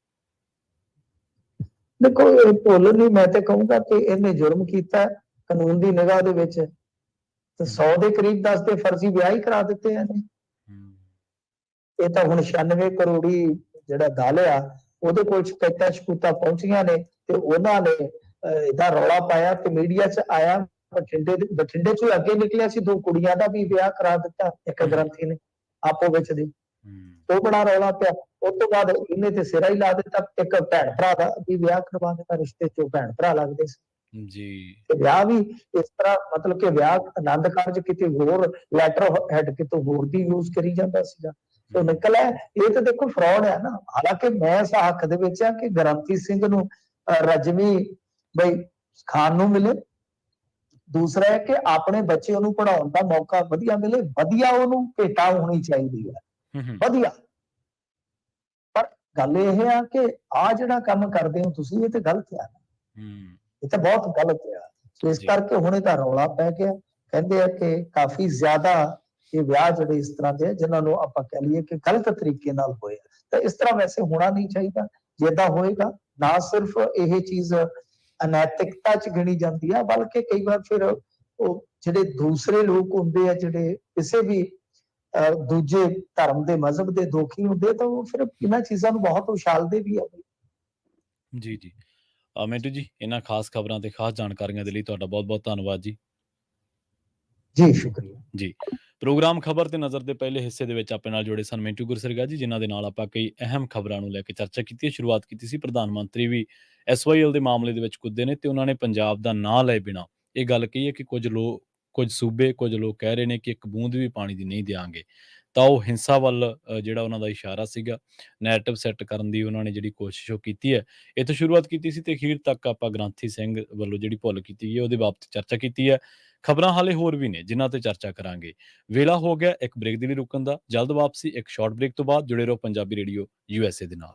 ਦੇਖੋ ਇਹ ਭੁੱਲ ਨਹੀਂ, ਮੈਂ ਤੇ ਕਹੂੰਗਾ ਕਿ ਇਹਨੇ ਜੁਰਮ ਕੀਤਾ ਕਾਨੂੰਨ ਦੀ ਨਿਗਾਹ ਦੇ ਵਿੱਚ, ਤੇ 100 ਦੇ ਕਰੀਬ 10 ਦੇ ਫਰਜ਼ੀ ਵਿਆਹ ਹੀ ਕਰਾ ਦਿੱਤੇ ਇਹਨੇ। ਇਹ ਤਾਂ ਹੁਣ 96 ਕਰੋੜੀ ਜਿਹੜਾ ਦਲ ਆ ਉਹਦੇ ਕੋਲ ਸ਼ਿਕਾਇਤਾਂ ਸ਼ਕੂਤਾਂ ਪਹੁੰਚੀਆਂ ਨੇ ਤੇ ਉਹਨਾਂ ਨੇ ਇਹਦਾ ਰੌਲਾ ਪਾਇਆ ਤੇ ਮੀਡੀਆ 'ਚ ਆਇਆ। ਬਠਿੰਡੇ 'ਚੋਂ ਅੱਗੇ ਨਿਕਲਿਆ ਸੀ, 2 ਕੁੜੀਆਂ ਦਾ ਵੀ ਵਿਆਹ ਕਰਾ ਦਿੱਤਾ ਇੱਕ ਗ੍ਰੰਥੀ ਨੇ ਆਪੋ ਵਿੱਚ ਦੀ, ਉਹ ਬੜਾ ਰੌਲਾ ਪਿਆ। ਉਸ ਤੋਂ ਬਾਅਦ ਇਹਨੇ ਤੇ ਸਿਰਾ ਹੀ ਲਾ ਦਿੱਤਾ, ਇੱਕ ਭੈਣ ਭਰਾ ਦਾ ਵੀ ਵਿਆਹ ਕਰਵਾ ਦਿੱਤਾ, ਰਿਸ਼ਤੇ 'ਚੋਂ ਭੈਣ ਭਰਾ ਲੱਗਦੇ ਸੀ
ਜੀ।
ਤੇ ਵਿਆਹ ਵੀ ਇਸ ਤਰ੍ਹਾਂ, ਮਤਲਬ ਕਿ ਵਿਆਹ ਆਨੰਦ ਕਾਰਜ ਕਿਤੇ ਹੋਰ, ਲੈਟਰ ਹੈਡ ਕਿਤੇ ਹੋਰ ਦੀ ਯੂਜ਼ ਕਰੀ ਜਾਂਦਾ ਸੀਗਾ। ਸੋ ਨਿਕਲ ਹੈ ਇਹ ਤਾਂ ਦੇਖੋ ਫਰਾਡ ਹੈ ਨਾ। ਹਾਲਾਂਕਿ ਮੈਂ ਇਸ ਹੱਕ ਦੇ ਵਿੱਚ ਆ ਕਿ ਗ੍ਰੰਥੀ ਸਿੰਘ ਨੂੰ ਰਜਵੀ ਬਈ ਖਾਣ ਨੂੰ ਮਿਲੇ। ਦੂਸਰਾ ਹੈ ਕਿ ਆਪਣੇ ਬੱਚੇ ਨੂੰ ਪੜਾਉਣ ਦਾ ਮੌਕਾ ਵਧੀਆ ਮਿਲੇ, ਵਧੀਆ ਉਹਨੂੰ ਭੇਟਾ ਹੋਣੀ ਚਾਹੀਦੀ ਹੈ, ਵਧੀਆ। ਪਰ ਗੱਲ ਇਹ ਆ ਕਿ ਆ ਜਿਹੜਾ ਕੰਮ ਕਰਦੇ ਹੋ ਤੁਸੀਂ, ਇਹ ਤੇ ਗਲਤ ਆ, ਇਹ ਤਾਂ ਬਹੁਤ ਗਲਤ ਆ। ਸੋ ਇਸ ਕਰਕੇ ਹੁਣ ਇਹਦਾ ਰੌਲਾ ਪੈ ਗਿਆ। ਕਹਿੰਦੇ ਆ ਕਿ ਕਾਫੀ ਜ਼ਿਆਦਾ ਇਹ ਵਿਆਹ ਜਿਹੜੇ ਇਸ ਤਰ੍ਹਾਂ ਦੇ ਜਿਨ੍ਹਾਂ ਨੂੰ ਆਪਾਂ ਕਹਿ ਲਈਏ ਕਿ ਗਲਤ ਤਰੀਕੇ ਨਾਲ ਹੋਏ, ਤਾਂ ਇਸ ਤਰ੍ਹਾਂ ਵੈਸੇ ਹੋਣਾ ਨਹੀਂ ਚਾਹੀਦਾ। ਜਿੱਦਾਂ ਹੋਏਗਾ ਨਾ ਸਿਰਫ ਇਹ ਚੀਜ਼ ਅਨੈਤਿਕਤਾ 'ਚ ਗਿਣੀ ਜਾਂਦੀ ਆ, ਬਲਕਿ ਕਈ ਵਾਰ ਫਿਰ ਉਹ ਜਿਹੜੇ ਦੂਸਰੇ ਲੋਕ ਹੁੰਦੇ ਆ ਜਿਹੜੇ ਕਿਸੇ ਵੀ ਦੂਜੇ ਧਰਮ ਦੇ ਮਜ਼ਹਬ ਦੇ ਦੋਖੀ ਹੁੰਦੇ, ਤਾਂ ਉਹ ਫਿਰ ਇਹਨਾਂ ਚੀਜ਼ਾਂ ਨੂੰ ਬਹੁਤ ਉਛਾਲਦੇ ਵੀ ਆ।
ਜੀ ਜੀ। ਮਿੰਟੂ ਜੀ, ਇਹਨਾਂ ਖਾਸ ਖਬਰਾਂ ਤੇ ਖਾਸ ਜਾਣਕਾਰੀਆਂ ਦੇ ਲਈ ਤੁਹਾਡਾ ਬਹੁਤ ਬਹੁਤ ਧੰਨਵਾਦ ਜੀ।
ਜੀ ਸ਼ੁਕਰੀਆ
ਜੀ। ਪ੍ਰੋਗਰਾਮ ਖਬਰ ਤੇ ਨਜ਼ਰ ਦੇ ਪਹਿਲੇ ਹਿੱਸੇ ਦੇ ਵਿੱਚ ਆਪਣੇ ਨਾਲ ਜੁੜੇ ਸਨ ਮਿੰਟੂ ਗੁਰਸਰਗਾ ਜੀ, ਜਿਨ੍ਹਾਂ ਦੇ ਨਾਲ ਆਪਾਂ ਕਈ ਅਹਿਮ ਖਬਰਾਂ ਨੂੰ ਲੈ ਕੇ ਚਰਚਾ ਕੀਤੀ ਹੈ। ਸ਼ੁਰੂਆਤ ਕੀਤੀ ਸੀ ਪ੍ਰਧਾਨ ਮੰਤਰੀ ਵੀ SYL ਦੇ ਮਾਮਲੇ ਦੇ ਵਿੱਚ ਕੁੱਦੇ ਨੇ ਤੇ ਉਹਨਾਂ ਨੇ ਪੰਜਾਬ ਦਾ ਨਾਂ ਲਏ ਬਿਨਾਂ ਇਹ ਗੱਲ ਕਹੀ ਹੈ ਕਿ ਕੁਝ ਸੂਬੇ, ਕੁਝ ਲੋਕ ਕਹਿ ਰਹੇ ਨੇ ਕਿ ਇੱਕ ਬੂੰਦ ਵੀ ਪਾਣੀ ਦੀ ਨਹੀਂ ਦਿਆਂਗੇ, ਤਾਂ ਉਹ ਹਿੰਸਾ ਵੱਲ ਜਿਹੜਾ ਉਹਨਾਂ ਦਾ ਇਸ਼ਾਰਾ ਸੀਗਾ, ਨੈਰੇਟਿਵ ਸੈੱਟ ਕਰਨ ਦੀ ਉਹਨਾਂ ਨੇ ਜਿਹੜੀ ਕੋਸ਼ਿਸ਼ ਉਹ ਕੀਤੀ ਹੈ। ਇੱਥੋਂ ਸ਼ੁਰੂਆਤ ਕੀਤੀ ਸੀ ਤੇ ਅਖੀਰ ਤੱਕ ਆਪਾਂ ਗ੍ਰੰਥੀ ਸਿੰਘ ਵੱਲੋਂ ਜਿਹੜੀ ਭੁੱਲ ਕੀਤੀ ਗਈ ਉਹਦੇ ਬਾਬਤ ਚਰਚਾ ਕੀਤੀ ਹੈ। ਖਬਰਾਂ ਹਾਲੇ ਹੋਰ ਵੀ ਨੇ ਜਿਨ੍ਹਾਂ ਤੇ ਚਰਚਾ ਕਰਾਂਗੇ। ਵੇਲਾ ਹੋ ਗਿਆ ਇੱਕ ਬ੍ਰੇਕ ਦੇ ਲਈ ਰੁਕਣ ਦਾ। ਜਲਦ ਵਾਪਸੀ ਇੱਕ ਸ਼ਾਰਟ ਬ੍ਰੇਕ ਤੋਂ ਬਾਅਦ। ਜੁੜੇ ਰਹੋ ਪੰਜਾਬੀ ਰੇਡੀਓ USA ਦੇ ਨਾਲ।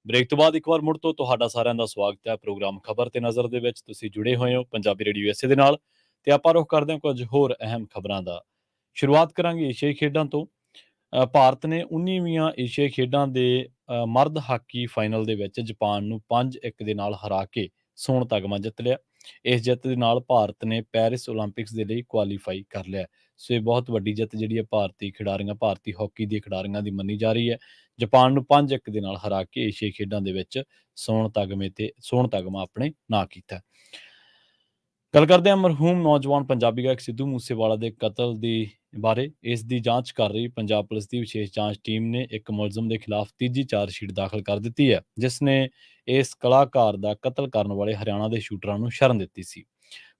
ਬ੍ਰੇਕ ਤੋਂ ਬਾਅਦ ਇੱਕ ਵਾਰ ਮੁੜ ਤੋਂ ਤੁਹਾਡਾ ਸਾਰਿਆਂ ਦਾ ਸਵਾਗਤ ਹੈ ਪ੍ਰੋਗਰਾਮ ਖਬਰ ਤੇ ਨਜ਼ਰ ਦੇ ਵਿੱਚ। ਤੁਸੀਂ ਜੁੜੇ ਹੋਏ ਹੋ ਪੰਜਾਬੀ ਰੇਡੀਓ ਐਸਏ ਦੇ ਨਾਲ ਤੇ ਆਪਾਂ ਰੁਖ ਕਰਦੇ ਹਾਂ ਕੁਝ ਹੋਰ ਅਹਿਮ ਖਬਰਾਂ ਦਾ। ਸ਼ੁਰੂਆਤ ਕਰਾਂਗੇ ਏਸ਼ੀਆਈ ਖੇਡਾਂ ਤੋਂ। ਭਾਰਤ ਨੇ 19ਵੀਆਂ ਏਸ਼ੀਆਈ ਖੇਡਾਂ ਦੇ ਮਰਦ ਹਾਕੀ ਫਾਈਨਲ ਦੇ ਵਿੱਚ ਜਾਪਾਨ ਨੂੰ 5-1 ਦੇ ਨਾਲ ਹਰਾ ਕੇ ਸੋਨ ਤਗਮਾ ਜਿੱਤ ਲਿਆ। ਇਸ ਜਿੱਤ ਦੇ ਨਾਲ ਭਾਰਤ ਨੇ ਪੈਰਿਸ ਓਲੰਪਿਕਸ ਦੇ ਲਈ ਕੁਆਲੀਫਾਈ ਕਰ ਲਿਆ। ਸੋ ਇਹ ਬਹੁਤ ਵੱਡੀ ਜਿੱਤ ਜਿਹੜੀ ਹੈ ਭਾਰਤੀ ਹਾਕੀ ਦੇ ਖਿਡਾਰੀਆਂ ਦੀ ਮੰਨੀ ਜਾ ਰਹੀ ਹੈ। ਜਾਪਾਨ ਨੂੰ 5-1 ਦੇ ਨਾਲ ਹਰਾ ਕੇ ਏਸ਼ੀਆਈ ਖੇਡਾਂ ਦੇ ਵਿੱਚ ਸੋਨ ਤਗਮਾ ਆਪਣੇ ਨਾਂ ਕੀਤਾ। ਗੱਲ ਕਰਦੇ ਹਾਂ ਮਰਹੂਮ ਨੌਜਵਾਨ ਪੰਜਾਬੀ ਗਾਇਕ ਸਿੱਧੂ ਮੂਸੇਵਾਲਾ ਦੇ ਕਤਲ ਦੀ ਬਾਰੇ। ਇਸ ਦੀ ਜਾਂਚ ਕਰ ਰਹੀ ਪੰਜਾਬ ਪੁਲਿਸ ਦੀ ਵਿਸ਼ੇਸ਼ ਜਾਂਚ ਟੀਮ ਨੇ ਇੱਕ ਮੁਲਜ਼ਮ ਦੇ ਖਿਲਾਫ ਤੀਜੀ ਚਾਰਜਸ਼ੀਟ ਦਾਖਲ ਕਰ ਦਿੱਤੀ ਹੈ, ਜਿਸ ਨੇ ਇਸ ਕਲਾਕਾਰ ਦਾ ਕਤਲ ਕਰਨ ਵਾਲੇ ਹਰਿਆਣਾ ਦੇ ਸ਼ੂਟਰਾਂ ਨੂੰ ਸ਼ਰਨ ਦਿੱਤੀ ਸੀ।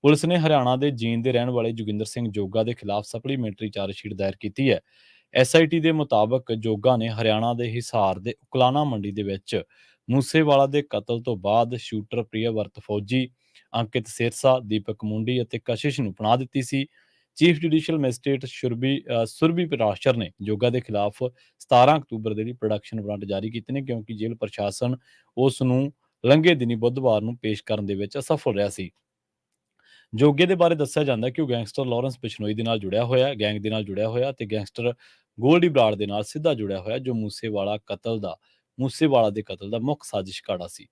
ਪੁਲਿਸ ਨੇ ਹਰਿਆਣਾ ਦੇ ਜੀਂਦ ਦੇ ਰਹਿਣ ਵਾਲੇ ਜੋਗਿੰਦਰ ਸਿੰਘ ਜੋਗਾ ਦੇ ਖਿਲਾਫ ਸਪਲੀਮੈਂਟਰੀ ਚਾਰਜਸ਼ੀਟ ਦਾਇਰ ਕੀਤੀ ਹੈ। ਐਸਆਈਟੀ ਦੇ ਮੁਤਾਬਕ ਜੋਗਾ ਨੇ ਹਰਿਆਣਾ ਦੇ ਹਿਸਾਰ ਦੇ ਉਕਲਾਨਾ ਮੰਡੀ ਦੇ ਵਿੱਚ ਮੂਸੇਵਾਲਾ ਦੇ ਕਤਲ ਤੋਂ ਬਾਅਦ ਸ਼ੂਟਰ ਪ੍ਰਿਯਵਰਤ ਫੌਜੀ, ਅੰਕਿਤ ਸਿਰਸਾ, ਦੀਪਕ ਮੁੰਡੀ ਅਤੇ ਕਸ਼ਿਸ਼ ਨੂੰ ਪਨਾਹ ਦਿੱਤੀ ਸੀ। Chief judicial magistrate Surbhi Parashar ਨੇ ਜੋਗਾ ਦੇ ਖਿਲਾਫ 17 ਅਕਤੂਬਰ ਦੇ ਲਈ ਪ੍ਰੋਡਕਸ਼ਨ ਵਾਰੰਟ ਜਾਰੀ ਕੀਤੇ ਨੇ, ਕਿਉਂਕਿ ਜੇਲ੍ਹ ਪ੍ਰਸ਼ਾਸਨ ਉਸ ਨੂੰ ਲੰਘੇ ਦਿਨੀ ਬੁੱਧਵਾਰ ਨੂੰ ਪੇਸ਼ ਕਰਨ ਦੇ ਵਿੱਚ ਅਸਫਲ ਰਿਹਾ ਸੀ। ਜੋਗੇ ਦੇ ਬਾਰੇ ਦੱਸਿਆ ਜਾਂਦਾ ਕਿ ਉਹ ਗੈਂਗਸਟਰ ਲਾਰੈਂਸ ਬਿਸ਼ਨੋਈ ਦੇ ਨਾਲ ਜੁੜਿਆ ਹੋਇਆ ਤੇ ਗੈਂਗਸਟਰ ਗੋਲਡੀ ਬਰਾੜ ਦੇ ਨਾਲ ਸਿੱਧਾ ਜੁੜਿਆ ਹੋਇਆ, ਜੋ ਮੂਸੇਵਾਲਾ ਦੇ ਕਤਲ ਦਾ ਮੁੱਖ ਸਾਜ਼ਿਸ਼ਘਾੜਾ ਸੀ।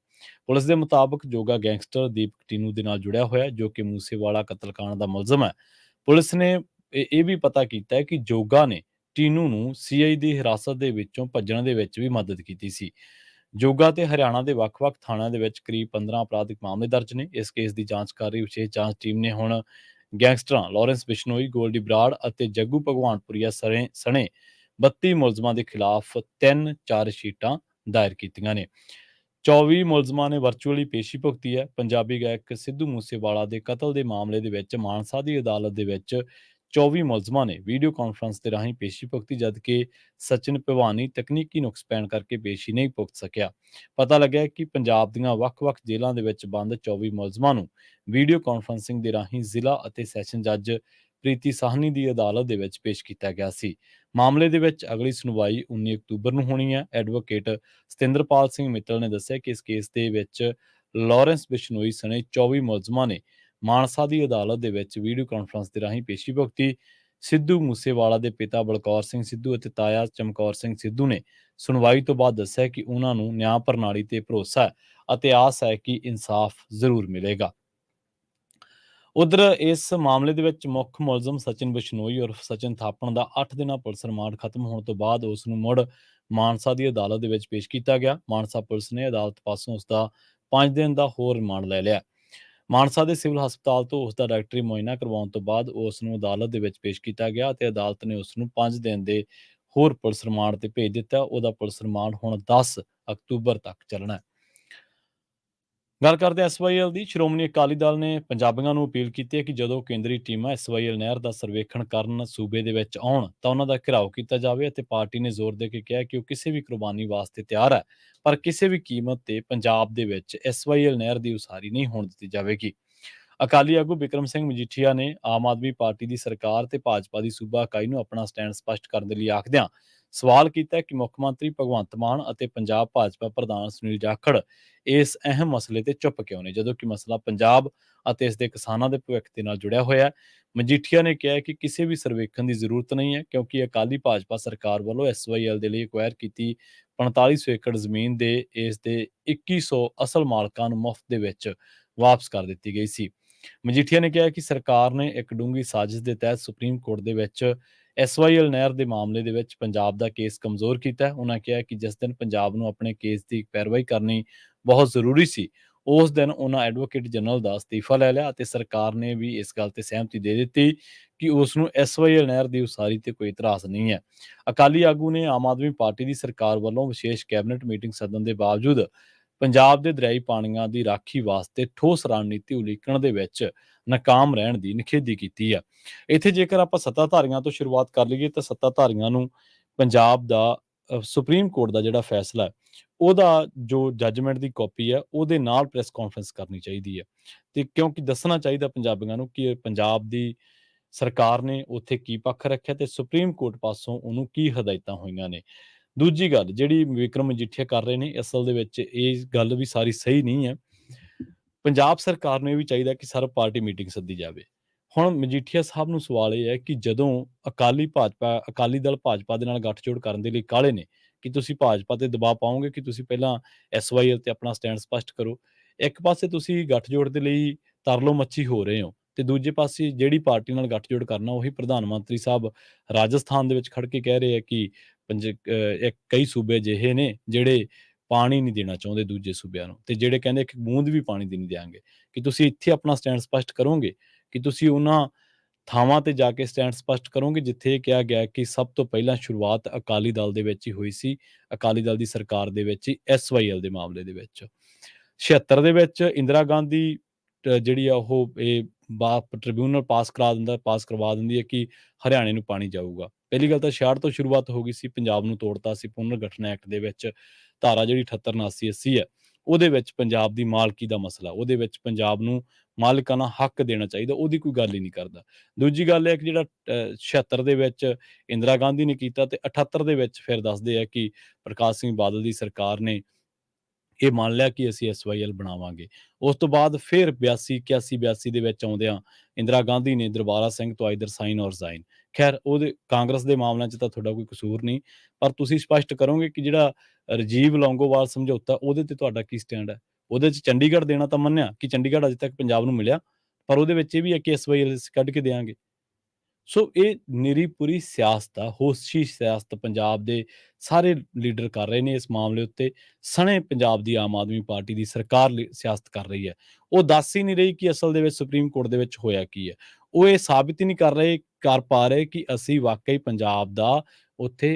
ਪੁਲਿਸ ਦੇ ਮੁਤਾਬਕ ਜੋਗਾ ਗੈਂਗਸਟਰ ਦੀਪਕ ਟੀਨੂ ਦੇ ਨਾਲ ਜੁੜਿਆ ਹੋਇਆ, ਜੋ ਕਿ ਮੂਸੇਵਾਲਾ ਕਤਲकांड ਦਾ ਮੁਲਜ਼ਮ ਹੈ। ਪੁਲਿਸ ਨੇ ਇਹ ਵੀ ਪਤਾ ਕੀਤਾ ਹੈ ਕਿ ਜੋਗਾ ਨੇ ਟੀਨੂ ਨੂੰ ਸੀਆਈ ਦੀ ਹਿਰਾਸਤ ਦੇ ਵਿੱਚੋਂ ਭੱਜਣ ਦੇ ਵਿੱਚ ਵੀ ਮਦਦ ਕੀਤੀ ਸੀ। ਜੋਗਾ ਤੇ ਹਰਿਆਣਾ ਦੇ ਵੱਖ-ਵੱਖ ਥਾਣਿਆਂ ਦੇ ਵਿੱਚ ਕਰੀਬ 15 ਅਪਰਾਧਿਕ ਮਾਮਲੇ ਦਰਜ ਨੇ। ਇਸ ਕੇਸ ਦੀ ਜਾਂਚ ਕਰ ਰਹੀ ਵਿਸ਼ੇਸ਼ ਜਾਂਚ ਟੀਮ ਨੇ ਹੁਣ ਗੈਂਗਸਟਰਾਂ ਲਾਰੈਂਸ ਬਿਸ਼ਨੋਈ, ਗੋਲਡੀ ਬਰਾੜ ਅਤੇ ਜੱਗੂ ਭਗਵਾਨਪੁਰੀਆ ਸਣੇ 32 ਮੁਲਜ਼ਮਾਂ ਦੇ ਖਿਲਾਫ 3 ਚਾਰਜਸ਼ੀਟਾਂ ਦਾਇਰ ਕੀਤੀਆਂ ਨੇ। 24 ਮੁਲਜ਼ਮਾਂ ਨੇ ਵਰਚੁਅਲੀ ਪੇਸ਼ੀ ਭੁਗਤੀ ਹੈ। ਪੰਜਾਬੀ ਗਾਇਕ ਸਿੱਧੂ ਮੂਸੇਵਾਲਾ ਦੇ ਕਤਲ ਦੇ ਮਾਮਲੇ ਦੇ ਵਿੱਚ ਮਾਨਸਾ ਦੀ ਅਦਾਲਤ ਦੇ ਵਿੱਚ 24 ਮੁਲਜ਼ਮਾਂ ਨੇ ਵੀਡੀਓ ਕਾਨਫਰੰਸ ਦੇ ਰਾਹੀਂ ਪੇਸ਼ੀ ਭੁਗਤੀ, ਜਦਕਿ ਸਚਿਨ ਭਿਵਾਨੀ ਤਕਨੀਕੀ ਨੁਕਸ ਪੈਣ ਕਰਕੇ ਪੇਸ਼ੀ ਨਹੀਂ ਭੁਗਤ ਸਕਿਆ। ਪਤਾ ਲੱਗਿਆ ਕਿ ਪੰਜਾਬ ਦੀਆਂ ਵੱਖ-ਵੱਖ ਜੇਲ੍ਹਾਂ ਦੇ ਵਿੱਚ ਬੰਦ 24 ਮੁਲਜ਼ਮਾਂ ਨੂੰ ਵੀਡੀਓ ਕਾਨਫਰੰਸਿੰਗ ਦੇ ਰਾਹੀਂ ਜ਼ਿਲ੍ਹਾ ਅਤੇ ਸੈਸ਼ਨ ਜੱਜ ਪ੍ਰੀਤੀ ਸਾਹਨੀ ਦੀ ਅਦਾਲਤ ਦੇ ਵਿੱਚ ਪੇਸ਼ ਕੀਤਾ ਗਿਆ ਸੀ। ਮਾਮਲੇ ਦੇ ਵਿੱਚ ਅਗਲੀ ਸੁਣਵਾਈ 19 ਅਕਤੂਬਰ ਨੂੰ ਹੋਣੀ ਹੈ। ਐਡਵੋਕੇਟ ਸਤਿੰਦਰਪਾਲ ਸਿੰਘ ਮਿੱਤਲ ਨੇ ਦੱਸਿਆ ਕਿ ਇਸ ਕੇਸ ਦੇ ਵਿੱਚ ਲਾਰੈਂਸ ਬਿਸ਼ਨੋਈ ਸਣੇ 24 ਮੁਲਜ਼ਮਾਂ ਨੇ ਮਾਨਸਾ ਦੀ ਅਦਾਲਤ ਦੇ ਵਿੱਚ ਵੀਡੀਓ ਕਾਨਫਰੰਸ ਦੇ ਰਾਹੀਂ ਪੇਸ਼ੀ ਭੁਗਤੀ। ਸਿੱਧੂ ਮੂਸੇਵਾਲਾ ਦੇ ਪਿਤਾ ਬਲਕੌਰ ਸਿੰਘ ਸਿੱਧੂ ਅਤੇ ਤਾਇਆ ਚਮਕੌਰ ਸਿੰਘ ਸਿੱਧੂ ਨੇ ਸੁਣਵਾਈ ਤੋਂ ਬਾਅਦ ਦੱਸਿਆ ਕਿ ਉਹਨਾਂ ਨੂੰ ਨਿਆਂ ਪ੍ਰਣਾਲੀ ਤੇ ਭਰੋਸਾ ਹੈ ਅਤੇ ਆਸ ਹੈ ਕਿ ਇਨਸਾਫ ਜ਼ਰੂਰ ਮਿਲੇਗਾ। ਉਧਰ ਇਸ ਮਾਮਲੇ ਦੇ ਵਿੱਚ ਮੁੱਖ ਮੁਲਜ਼ਮ ਸਚਿਨ ਬਿਸ਼ਨੋਈ ਉਰਫ ਸਚਿਨ ਥਾਪਣ ਦਾ 8 ਦਿਨਾਂ ਪੁਲਿਸ ਰਿਮਾਂਡ ਖਤਮ ਹੋਣ ਤੋਂ ਬਾਅਦ ਉਸ ਨੂੰ ਮੁੜ ਮਾਨਸਾ ਦੀ ਅਦਾਲਤ ਦੇ ਵਿੱਚ ਪੇਸ਼ ਕੀਤਾ ਗਿਆ। ਮਾਨਸਾ ਪੁਲਿਸ ਨੇ ਅਦਾਲਤ ਪਾਸੋਂ ਉਸ ਦਾ 5 ਦਿਨ ਦਾ ਹੋਰ ਰਿਮਾਂਡ ਲੈ ਲਿਆ। ਮਾਨਸਾ ਦੇ ਸਿਵਲ ਹਸਪਤਾਲ ਤੋਂ ਉਸ ਦਾ ਡਾਕਟਰੀ ਮੁਆਇਨਾ ਕਰਵਾਉਣ ਤੋਂ ਬਾਅਦ ਉਸ ਨੂੰ ਅਦਾਲਤ ਦੇ ਵਿੱਚ ਪੇਸ਼ ਕੀਤਾ ਗਿਆ ਅਤੇ ਅਦਾਲਤ ਨੇ ਉਸ ਨੂੰ 5 ਦਿਨ ਦੇ ਹੋਰ ਪੁਲਿਸ ਰਿਮਾਂਡ ਤੇ ਭੇਜ ਦਿੱਤਾ। ਉਹਦਾ ਪੁਲਿਸ ਰਿਮਾਂਡ ਹੁਣ 10 ਅਕਤੂਬਰ ਤੱਕ ਚੱਲਣਾ ਹੈ। ਗੱਲ ਕਰਦੇ ਐਸਵਾਈਐਲ ਦੀ। ਸ਼੍ਰੋਮਣੀ ਅਕਾਲੀ ਦਲ ਨੇ ਪੰਜਾਬੀਆਂ ਨੂੰ ਅਪੀਲ ਕੀਤੀ ਹੈ ਕਿ ਜਦੋਂ ਕੇਂਦਰੀ ਟੀਮਾਂ ਐਸਵਾਈਐਲ ਨਹਿਰ ਦਾ ਸਰਵੇਖਣ ਕਰਨ ਸੂਬੇ ਦੇ ਵਿੱਚ ਆਉਣ ਤਾਂ ਉਹਨਾਂ ਦਾ ਘਿਰਾਓ ਕੀਤਾ ਜਾਵੇ ਅਤੇ ਪਾਰਟੀ ਨੇ ਜ਼ੋਰ ਦੇ ਕੇ ਕਿਹਾ ਕਿ ਉਹ ਕਿਸੇ ਵੀ ਕੁਰਬਾਨੀ ਵਾਸਤੇ ਤਿਆਰ ਹੈ, ਪਰ ਕਿਸੇ ਵੀ ਕੀਮਤ ਤੇ ਪੰਜਾਬ ਦੇ ਵਿੱਚ ਐਸਵਾਈਐਲ ਨਹਿਰ ਦੀ ਉਸਾਰੀ ਨਹੀਂ ਹੋਣ ਦਿੱਤੀ ਜਾਵੇਗੀ। ਅਕਾਲੀ ਆਗੂ ਬਿਕਰਮ ਸਿੰਘ ਮਜੀਠੀਆ ਨੇ ਆਮ ਆਦਮੀ ਪਾਰਟੀ ਦੀ ਸਰਕਾਰ ਤੇ ਭਾਜਪਾ ਦੀ ਸੂਬਾ ਇਕਾਈ ਨੂੰ ਆਪਣਾ ਸਟੈਂਡ ਸਪਸ਼ਟ ਕਰਨ ਦੇ ਲਈ ਆਖਦਿਆਂ ਸਵਾਲ ਕੀਤਾ ਕਿ ਮੁੱਖ ਮੰਤਰੀ ਭਗਵੰਤ ਮਾਨ ਅਤੇ ਪੰਜਾਬ ਭਾਜਪਾ ਪ੍ਰਧਾਨ ਸੁਨੀਲ ਜਾਖੜ ਇਸ ਅਹਿਮ ਮਸਲੇ ਤੇ ਚੁੱਪ ਕਿਉਂ ਨੇ, ਜਦੋਂ ਕਿ ਮਸਲਾ ਪੰਜਾਬ ਅਤੇ ਇਸ ਦੇ ਕਿਸਾਨਾਂ ਦੇ ਭਵਿੱਖ ਦੇ ਨਾਲ ਜੁੜਿਆ ਹੋਇਆ ਹੈ। ਮਜੀਠੀਆ ਨੇ ਕਿਹਾ ਕਿ ਕਿਸੇ ਵੀ ਸਰਵੇਖਣ ਦੀ ਜ਼ਰੂਰਤ ਨਹੀਂ ਹੈ, ਕਿਉਂਕਿ ਅਕਾਲੀ ਭਾਜਪਾ ਸਰਕਾਰ ਵੱਲੋਂ ਐਸਵਾਈਐਲ ਦੇ ਲਈ ਐਕਵਾਇਰ ਕੀਤੀ 4500 ਏਕੜ ਜ਼ਮੀਨ ਦੇ ਇਸ ਦੇ 2100 ਅਸਲ ਮਾਲਕਾਂ ਨੂੰ ਮੁਫਤ ਦੇ ਵਿੱਚ ਵਾਪਸ ਕਰ ਦਿੱਤੀ ਗਈ ਸੀ। ਮਜੀਠੀਆ ਨੇ ਕਿਹਾ ਕਿ ਸਰਕਾਰ ਨੇ ਇੱਕ ਡੂੰਘੀ ਸਾਜ਼ਿਸ਼ ਦੇ ਤਹਿਤ ਸੁਪਰੀਮ ਕੋਰਟ ਦੇ ਵਿੱਚ ਐਸਵਾਈਐਲ ਨਹਿਰ ਦੇ ਮਾਮਲੇ ਦੇ ਵਿੱਚ ਪੰਜਾਬ ਦਾ ਕੇਸ ਕਮਜ਼ੋਰ ਕੀਤਾ ਹੈ। ਉਹਨਾਂ ਕਿਹਾ ਕਿ ਜਿਸ ਦਿਨ ਪੰਜਾਬ ਨੂੰ ਆਪਣੇ ਕੇਸ ਦੀ ਪੈਰਵਾਈ ਕਰਨੀ ਬਹੁਤ ਜ਼ਰੂਰੀ ਸੀ, ਉਸ ਦਿਨ ਉਹਨਾਂ ਐਡਵੋਕੇਟ ਜਨਰਲ ਦਾ ਅਸਤੀਫਾ ਲੈ ਲਿਆ ਅਤੇ ਸਰਕਾਰ ਨੇ ਵੀ ਇਸ ਗੱਲ ਤੇ ਸਹਿਮਤੀ ਦੇ ਦਿੱਤੀ ਕਿ ਉਸ ਨੂੰ ਐਸਵਾਈਐਲ ਨਹਿਰ ਦੀ ਉਸਾਰੀ ਤੇ ਕੋਈ ਇਤਰਾਜ਼ ਨਹੀਂ ਹੈ। ਅਕਾਲੀ ਆਗੂ ਨੇ ਆਮ ਆਦਮੀ ਪਾਰਟੀ ਦੀ ਸਰਕਾਰ ਵੱਲੋਂ ਵਿਸ਼ੇਸ਼ ਕੈਬਨਿਟ ਮੀਟਿੰਗ ਸੱਦਣ ਦੇ ਬਾਵਜੂਦ ਪੰਜਾਬ ਦੇ ਦਰਿਆਈ ਪਾਣੀਆਂ ਦੀ ਰਾਖੀ ਵਾਸਤੇ ਠੋਸ ਰਣਨੀਤੀ ਉਲੀਕਣ ਦੇ ਵਿੱਚ ਨਾਕਾਮ ਰਹਿਣ ਦੀ ਨਿਖੇਧੀ ਕੀਤੀ ਹੈ। ਇੱਥੇ ਜੇਕਰ ਆਪਾਂ ਸੱਤਾਧਾਰੀਆਂ ਤੋਂ ਸ਼ੁਰੂਆਤ ਕਰ ਲਈਏ ਤਾਂ ਸੱਤਾਧਾਰੀਆਂ ਨੂੰ ਪੰਜਾਬ ਦਾ ਸੁਪਰੀਮ ਕੋਰਟ ਦਾ ਜਿਹੜਾ ਫੈਸਲਾ ਹੈ ਉਹਦਾ ਜੋ ਜੱਜਮੈਂਟ ਦੀ ਕਾਪੀ ਹੈ ਉਹਦੇ ਨਾਲ ਪ੍ਰੈਸ ਕਾਨਫਰੰਸ ਕਰਨੀ ਚਾਹੀਦੀ ਹੈ, ਤੇ ਕਿਉਂਕਿ ਦੱਸਣਾ ਚਾਹੀਦਾ ਪੰਜਾਬੀਆਂ ਨੂੰ ਕਿ ਪੰਜਾਬ ਦੀ ਸਰਕਾਰ ਨੇ ਉੱਥੇ ਕੀ ਪੱਖ ਰੱਖਿਆ ਤੇ ਸੁਪਰੀਮ ਕੋਰਟ ਪਾਸੋਂ ਉਹਨੂੰ ਕੀ ਹਦਾਇਤਾਂ ਹੋਈਆਂ ਨੇ। ਦੂਜੀ ਗੱਲ ਜਿਹੜੀ ਵਿਕਰਮ ਮਜੀਠੀਆ ਕਰ ਰਹੇ ਨੇ, ਅਸਲ ਦੇ ਵਿੱਚ ਇਹ ਗੱਲ ਵੀ ਸਾਰੀ ਸਹੀ ਨਹੀਂ ਹੈ। ਪੰਜਾਬ ਸਰਕਾਰ ਨੂੰ ਇਹ ਵੀ ਚਾਹੀਦਾ ਕਿ ਸਰਬ ਪਾਰਟੀ ਮੀਟਿੰਗ ਸੱਦੀ ਜਾਵੇ। ਹੁਣ ਮਜੀਠੀਆ ਸਾਹਿਬ ਨੂੰ ਸਵਾਲ ਇਹ ਹੈ ਕਿ ਜਦੋਂ ਅਕਾਲੀ ਦਲ ਭਾਜਪਾ ਦੇ ਨਾਲ ਗੱਠਜੋੜ ਕਰਨ ਦੇ ਲਈ ਕਾਹਲੇ ਨੇ ਕਿ ਤੁਸੀਂ ਭਾਜਪਾ ਤੇ ਦਬਾਅ ਪਾਓਗੇ ਕਿ ਤੁਸੀਂ ਪਹਿਲਾਂ ਐਸਵਾਈਐਲ ਤੇ ਆਪਣਾ ਸਟੈਂਡ ਸਪਸ਼ਟ ਕਰੋ। ਇੱਕ ਪਾਸੇ ਤੁਸੀਂ ਗੱਠਜੋੜ ਦੇ ਲਈ ਤਰਲੋ ਮੱਛੀ ਹੋ ਰਹੇ ਹੋ ਤੇ ਦੂਜੇ ਪਾਸੇ ਜਿਹੜੀ ਪਾਰਟੀ ਨਾਲ ਗੱਠਜੋੜ ਕਰਨਾ ਉਹੀ ਪ੍ਰਧਾਨ ਮੰਤਰੀ ਸਾਹਿਬ ਰਾਜਸਥਾਨ ਦੇ ਵਿੱਚ ਖੜ ਕੇ ਕਹਿ ਰਹੇ ਆ ਕਿ ਇੱਕ ਕਈ ਸੂਬੇ ਅਜਿਹੇ ਨੇ ਜਿਹੜੇ ਪਾਣੀ ਨਹੀਂ ਦੇਣਾ ਚਾਹੁੰਦੇ ਦੂਜੇ ਸੂਬਿਆਂ ਨੂੰ ਤੇ ਜਿਹੜੇ ਕਹਿੰਦੇ ਇੱਕ ਬੂੰਦ ਵੀ ਪਾਣੀ ਦੀ ਨਹੀਂ ਦਿਆਂਗੇ। ਕਿ ਤੁਸੀਂ ਇੱਥੇ ਆਪਣਾ ਸਟੈਂਡ ਸਪਸ਼ਟ ਕਰੋਗੇ ਕਿ ਤੁਸੀਂ ਉਹਨਾਂ ਥਾਵਾਂ ਤੇ ਜਾ ਕੇ ਸਟੈਂਡ ਸਪਸ਼ਟ ਕਰੋਗੇ ਜਿੱਥੇ ਇਹ ਕਿਹਾ ਗਿਆ ਕਿ ਸਭ ਤੋਂ ਪਹਿਲਾਂ ਸ਼ੁਰੂਆਤ ਅਕਾਲੀ ਦਲ ਦੇ ਵਿੱਚ ਹੀ ਹੋਈ ਸੀ, ਅਕਾਲੀ ਦਲ ਦੀ ਸਰਕਾਰ ਦੇ ਵਿੱਚ ਹੀ ਐਸਵਾਈਐਲ ਦੇ ਮਾਮਲੇ ਦੇ ਵਿੱਚ। 76 ਦੇ ਵਿੱਚ ਇੰਦਰਾ ਗਾਂਧੀ ਜਿਹੜੀ ਆ ਉਹ ਇਹ ਟ੍ਰਿਬਿਊਨਲ ਪਾਸ ਕਰਵਾ ਦਿੰਦੀ ਹੈ ਕਿ ਹਰਿਆਣੇ ਨੂੰ ਪਾਣੀ ਜਾਊਗਾ। ਪਹਿਲੀ ਗੱਲ ਤਾਂ 66 ਤੋਂ ਸ਼ੁਰੂਆਤ ਹੋ ਗਈ ਸੀ, ਪੰਜਾਬ ਨੂੰ ਤੋੜਤਾ ਸੀ ਪੁਨਰ ਗਠਨ ਐਕਟ ਦੇ ਵਿੱਚ। ਧਾਰਾ ਜਿਹੜੀ 78 79 80 ਹੈ ਉਹਦੇ ਵਿੱਚ ਪੰਜਾਬ ਦੀ ਮਾਲਕੀ ਦਾ ਮਸਲਾ, ਉਹਦੇ ਵਿੱਚ ਪੰਜਾਬ ਨੂੰ ਮਾਲਕਾਨਾ ਹੱਕ ਦੇਣਾ ਚਾਹੀਦਾ, ਉਹਦੀ ਕੋਈ ਗੱਲ ਹੀ ਨਹੀਂ ਕਰਦਾ। ਦੂਜੀ ਗੱਲ ਇਹ ਕਿ ਜਿਹੜਾ 76 ਦੇ ਵਿੱਚ ਇੰਦਰਾ ਗਾਂਧੀ ਨੇ ਕੀਤਾ ਤੇ 78 ਦੇ ਵਿੱਚ ਫਿਰ ਦੱਸਦੇ ਆ ਕਿ ਪ੍ਰਕਾਸ਼ ਸਿੰਘ ਬਾਦਲ ਦੀ ਸਰਕਾਰ ਨੇ ਇਹ ਮੰਨ ਲਿਆ ਕਿ ਅਸੀਂ ਐਸਵਾਈਐਲ ਬਣਾਵਾਂਗੇ। ਉਸ ਤੋਂ ਬਾਅਦ ਫਿਰ 82 81 82 ਦੇ ਵਿੱਚ ਆਉਂਦਿਆਂ ਇੰਦਰਾ ਗਾਂਧੀ ਨੇ ਦਰਬਾਰਾ ਸਿੰਘ ਤੋਂ ਆਈਦਰ ਸਾਈਨ ਔਰ ਜ਼ਾਈਨ। ਖੈਰ ਉਹਦੇ ਕਾਂਗਰਸ ਦੇ ਮਾਮਲਿਆਂ 'ਚ ਤਾਂ ਤੁਹਾਡਾ ਕੋਈ ਕਸੂਰ ਨਹੀਂ, ਪਰ ਤੁਸੀਂ ਸਪਸ਼ਟ ਕਰੋਗੇ ਕਿ ਜਿਹੜਾ ਰਾਜੀਵ ਲੌਂਗੋਵਾਲ ਸਮਝੌਤਾ ਉਹਦੇ ਤੇ ਤੁਹਾਡਾ ਕੀ ਸਟੈਂਡ ਹੈ? ਉਹਦੇ 'ਚ ਚੰਡੀਗੜ੍ਹ ਦੇਣਾ ਤਾਂ ਮੰਨਿਆ ਕਿ ਚੰਡੀਗੜ੍ਹ ਅਜੇ ਤੱਕ ਪੰਜਾਬ ਨੂੰ ਮਿਲਿਆ, ਪਰ ਉਹਦੇ ਵਿੱਚ ਇਹ ਵੀ ਹੈ ਕਿ ਐਸਵਾਈਐਲ ਅਸੀਂ ਕੱਢ ਕੇ ਦਿਆਂਗੇ। ਸੋ ਇਹ ਨਿਰੀ ਪੂਰੀ ਸਿਆਸਤ ਆ, ਹੋਸ਼ੀ ਸਿਆਸਤ ਪੰਜਾਬ ਦੇ ਸਾਰੇ ਲੀਡਰ ਕਰ ਰਹੇ ਨੇ ਇਸ ਮਾਮਲੇ ਉੱਤੇ। ਸਣੇ ਪੰਜਾਬ ਦੀ ਆਮ ਆਦਮੀ ਪਾਰਟੀ ਦੀ ਸਰਕਾਰ ਸਿਆਸਤ ਕਰ ਰਹੀ ਹੈ। ਉਹ ਦੱਸ ਹੀ ਨਹੀਂ ਰਹੀ ਕਿ ਅਸਲ ਦੇ ਵਿੱਚ ਸੁਪਰੀਮ ਕੋਰਟ ਦੇ ਵਿੱਚ ਹੋਇਆ ਕੀ ਹੈ। ਉਹ ਇਹ ਸਾਬਿਤ ਹੀ ਨਹੀਂ ਕਰ ਪਾ ਰਹੇ ਕਿ ਅਸੀਂ ਵਾਕਈ ਪੰਜਾਬ ਦਾ ਉੱਥੇ